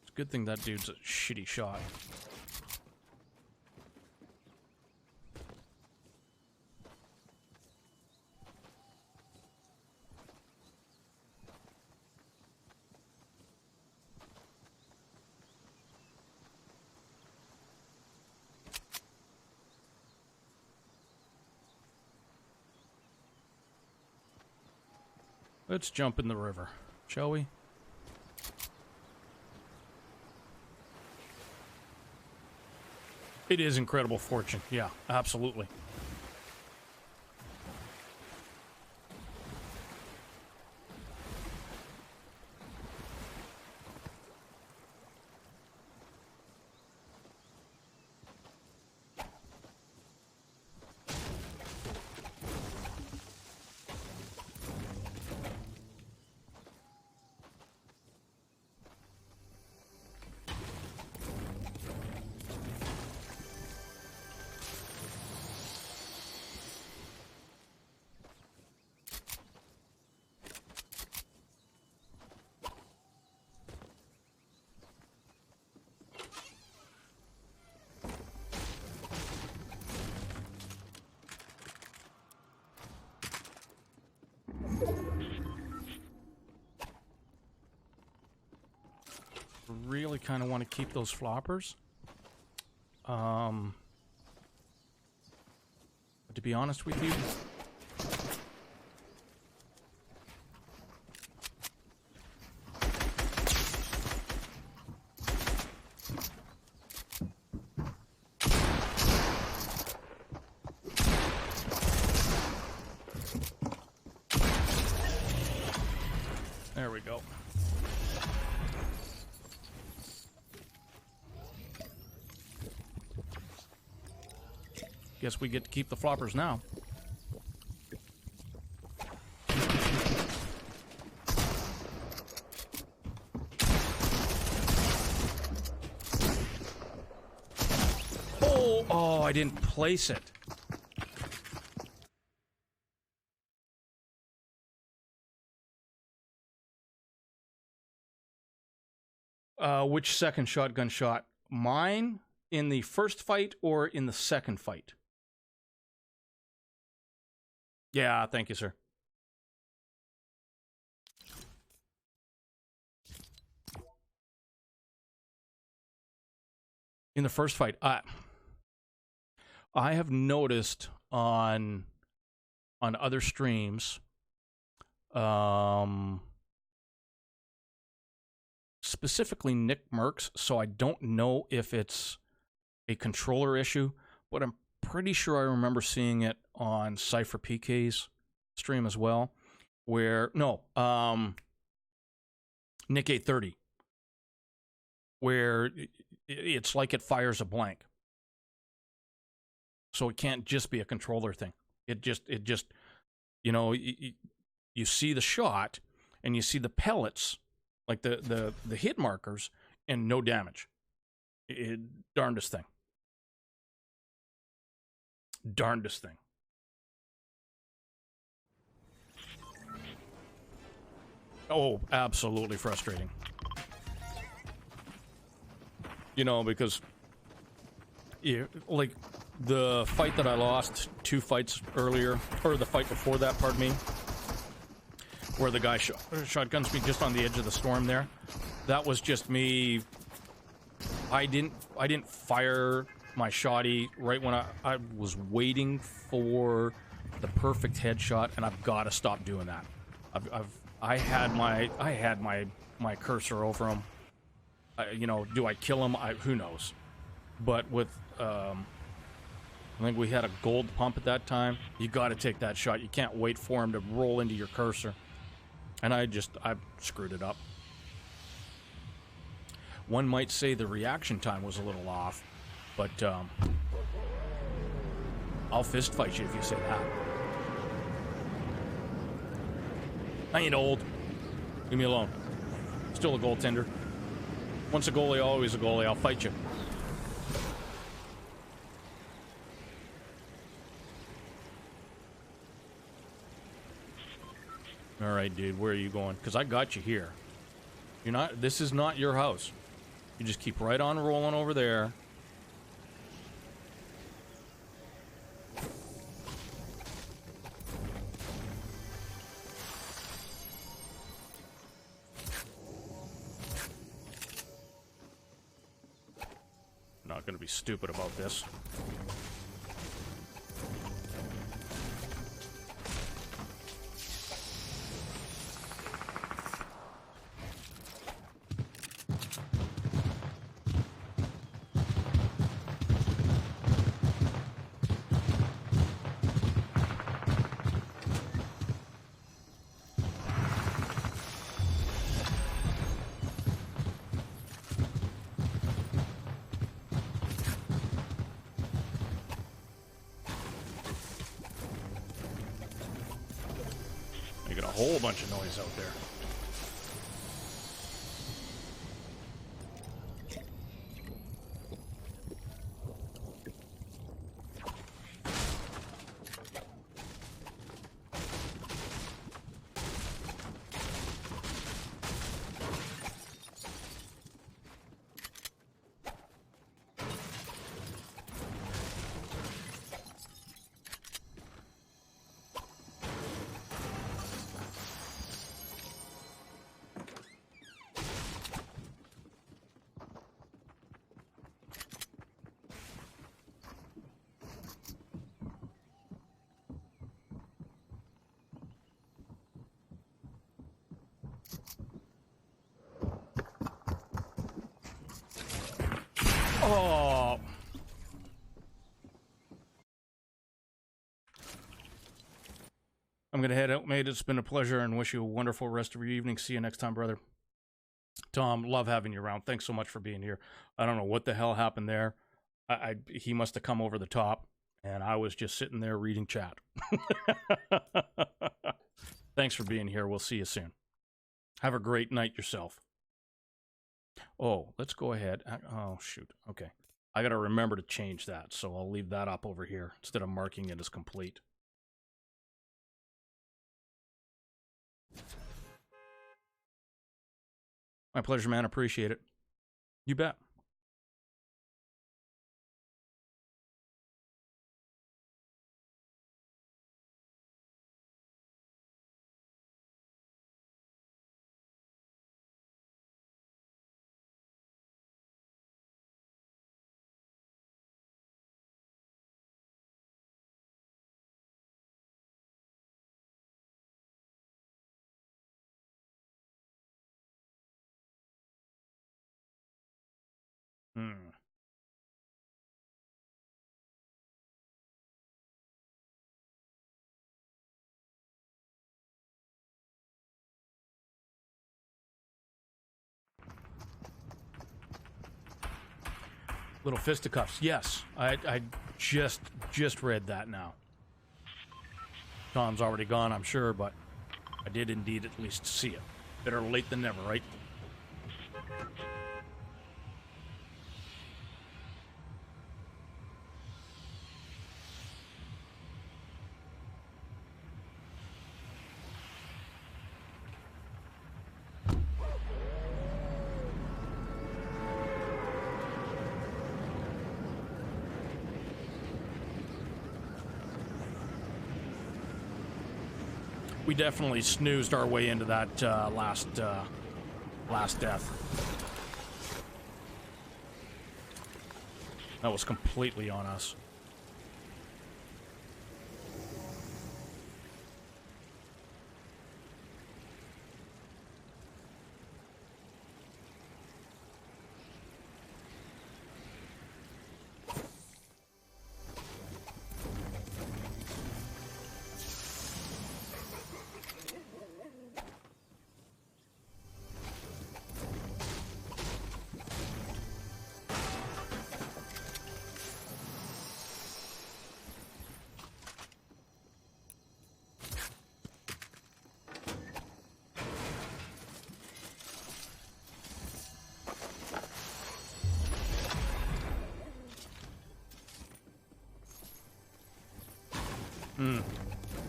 It's a good thing that dude's a shitty shot. Let's jump in the river, shall we? It is incredible fortune. Yeah, absolutely. Really kind of want to keep those floppers. But to be honest with you, there we go. Guess we get to keep the floppers now. Oh, I didn't place it. Which second shotgun shot? Mine in the first fight or in the second fight? Yeah, thank you, sir. In the first fight, I have noticed on other streams, specifically Nick Merckx, so I don't know if it's a controller issue, but I'm pretty sure I remember seeing it on Cypher PK's stream as well, where Nick 830, where it's like it fires a blank, so it can't just be a controller thing. It just you know, you see the shot and you see the pellets, like the hit markers, and no damage. Darndest thing. Darndest thing. Oh, absolutely frustrating. You know, because like the fight that I lost 2 fights earlier, or the fight before that, pardon me, where the guy shotguns me just on the edge of the storm there. That was just me. I didn't fire my shotty right when I was waiting for the perfect headshot, and I've got to stop doing that. I had my cursor over him. You know, do I kill him? Who knows? But with I think we had a gold pump at that time. You got to take that shot. You can't wait for him to roll into your cursor. And I screwed it up. One might say the reaction time was a little off, but I'll fist fight you if you say that. I ain't old. Leave me alone. Still a goaltender. Once a goalie, always a goalie. I'll fight you. All right, dude. Where are you going? Because I got you here. You're not. This is not your house. You just keep right on rolling over there. Not going to be stupid about this. You get a whole bunch of noise out there. Oh. I'm going to head out, mate. It's been a pleasure and wish you a wonderful rest of your evening. See you next time, brother. Tom, love having you around. Thanks so much for being here. I don't know what the hell happened there. He must have come over the top, and I was just sitting there reading chat. Thanks for being here. We'll see you soon. Have a great night yourself. Oh, let's go ahead. Oh, shoot. Okay. I got to remember to change that, so I'll leave that up over here instead of marking it as complete. My pleasure, man. Appreciate it. You bet. Little fisticuffs. Yes, I just read that now. Tom's already gone, I'm sure, but I did indeed at least see it. Better late than never, right? We definitely snoozed our way into that last death. That was completely on us.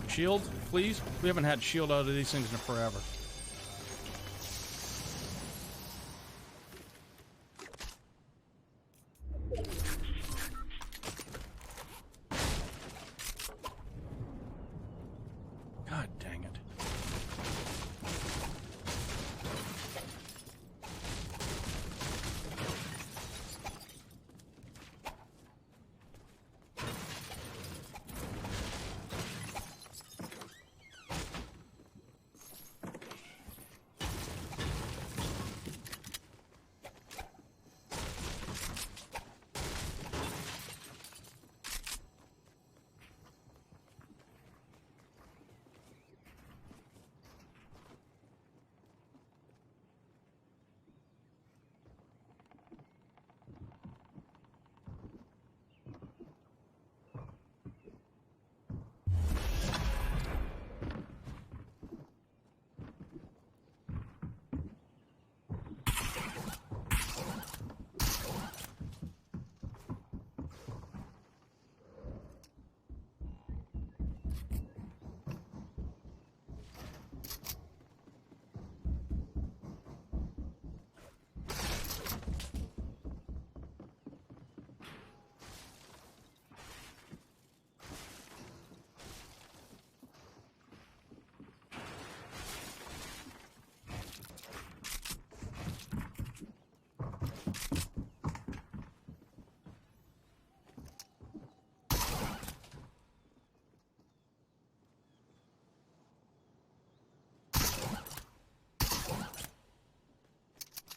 Shield, please. We haven't had shield out of these things in forever. God dang it.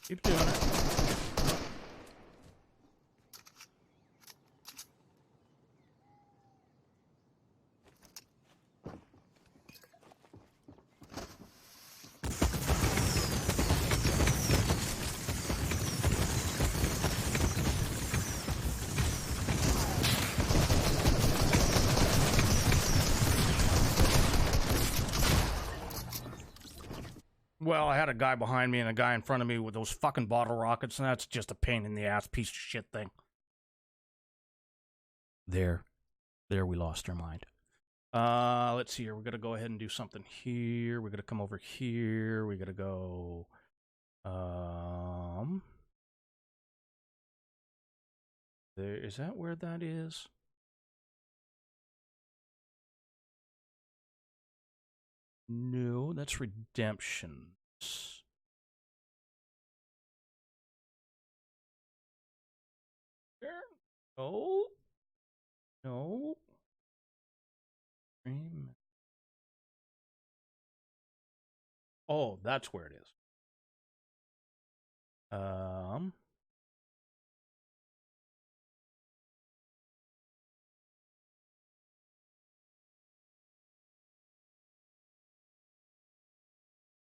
Keep doing it. Well, I had a guy behind me and a guy in front of me with those fucking bottle rockets, and that's just a pain in the ass piece of shit thing. There we lost our mind. Let's see here. We're gonna go ahead and do something here. We're gonna come over here. We're gonna go. There is that where that is? No, that's Redemptions. There. No. No. Oh, that's where it is.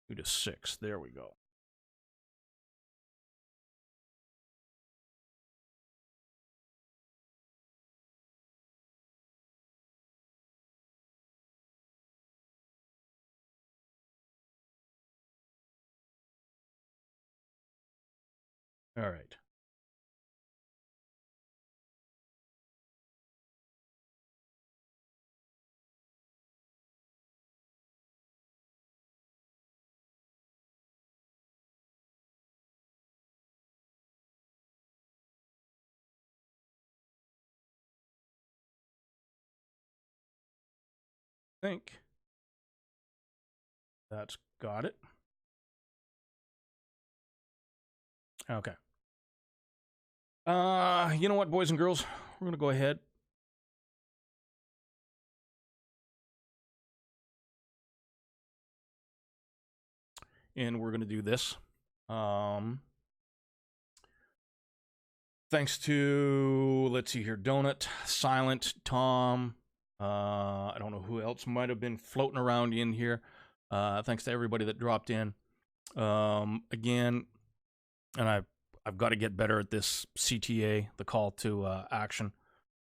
2 to 6. There we go. All right. Think that's got it. Okay. You know what, boys and girls? We're gonna go ahead. And we're gonna do this. Thanks to, let's see here, Donut, Silent, Tom. I don't know who else might have been floating around in here. Thanks to everybody that dropped in. Again, and I've got to get better at this CTA, the call to action.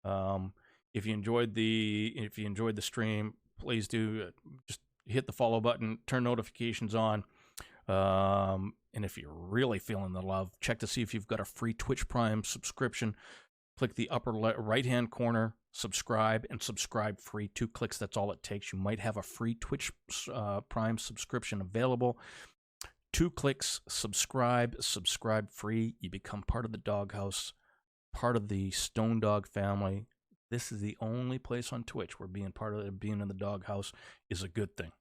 If you enjoyed the stream, please do just hit the follow button, turn notifications on. And if you're really feeling the love, check to see if you've got a free Twitch Prime subscription. click the upper right-hand corner, subscribe, and subscribe free. 2 clicks, that's all it takes. You might have a free Twitch Prime subscription available. 2 clicks, subscribe free. You become part of the doghouse, part of the Stone Dog family. This is the only place on Twitch where being part of it, being in the doghouse is a good thing.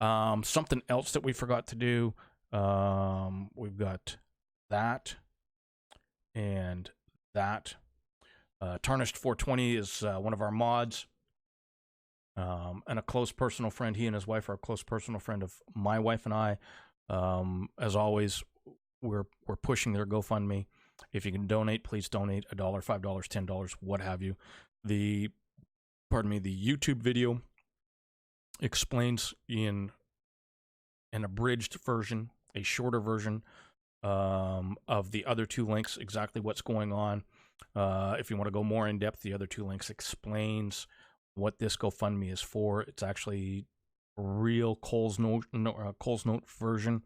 Something else that we forgot to do, we've got that and that. Tarnished 420 is one of our mods, and a close personal friend. He and his wife are a close personal friend of my wife and I. As always, we're pushing their GoFundMe. If you can donate, please donate. $1, $5, $10, what have you. The YouTube video explains in an abridged version, a shorter version of the other 2 links, exactly what's going on. If you want to go more in depth, the other 2 links explains what this GoFundMe is for. It's actually a real Cole's Note version.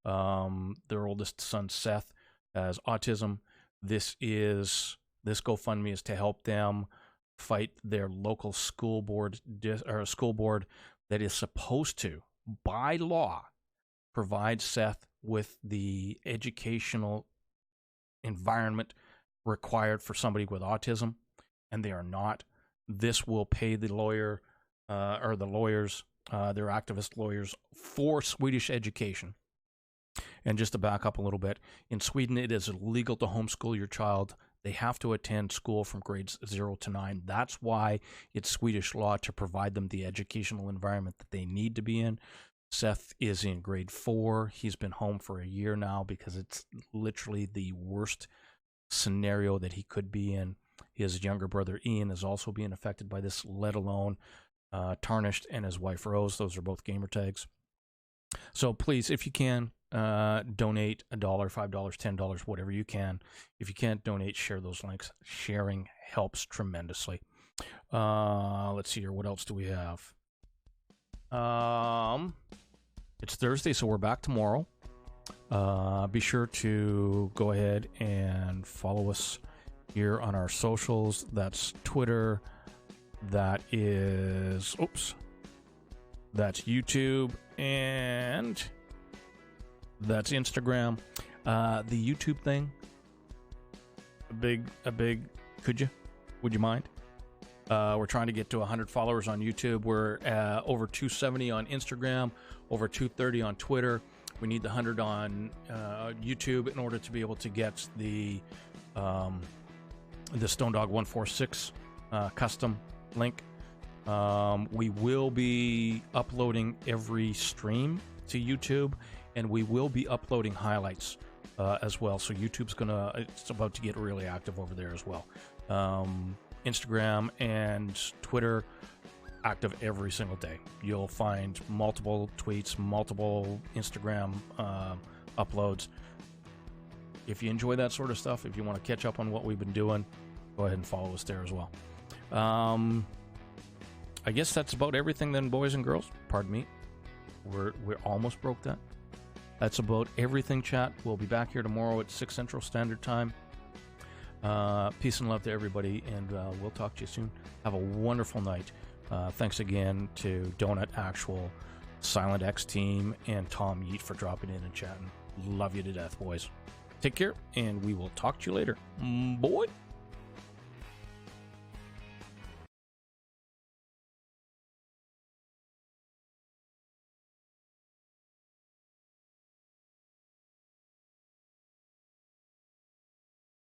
Their oldest son Seth has autism. This GoFundMe is to help them fight their local school board that is supposed to, by law, provide Seth with the educational environment required for somebody with autism, and they are not. This will pay the lawyer or the lawyers, their activist lawyers, for Swedish education. And just to back up a little bit, in Sweden it is illegal to homeschool your child. They have to attend school from grades 0 to 9. That's why it's Swedish law to provide them the educational environment that they need to be in. Seth is in grade 4. He's been home for a year now because it's literally the worst scenario that he could be in. His younger brother Ian is also being affected by this, let alone Tarnished and his wife Rose. Those are both gamer tags. So please, if you can, donate $1, $5, $10, whatever you can. If you can't donate, share those links. Sharing helps tremendously. Let's see here. What else do we have? It's Thursday, so we're back tomorrow. Be sure to go ahead and follow us here on our socials. That's Twitter. That's YouTube, and that's Instagram. The YouTube thing, would you mind? We're trying to get to 100 followers on YouTube. We're over 270 on Instagram, over 230 on Twitter. We need the 100 on YouTube in order to be able to get the Stone Dog 146 custom link. We will be uploading every stream to YouTube, and we will be uploading highlights as well. So YouTube's it's about to get really active over there as well. Instagram and Twitter active every single day. You'll find multiple tweets, multiple Instagram uploads. If you enjoy that sort of stuff, if you want to catch up on what we've been doing, go ahead and follow us there as well. I guess that's about everything then, boys and girls. Pardon me. We're almost broke that. That's about everything, chat. We'll be back here tomorrow at 6 Central Standard Time. Peace and love to everybody, and we'll talk to you soon. Have a wonderful night. Thanks again to Donut Actual, Silent X Team, and Tom Yeet for dropping in and chatting. Love you to death, boys. Take care, and we will talk to you later. Boy.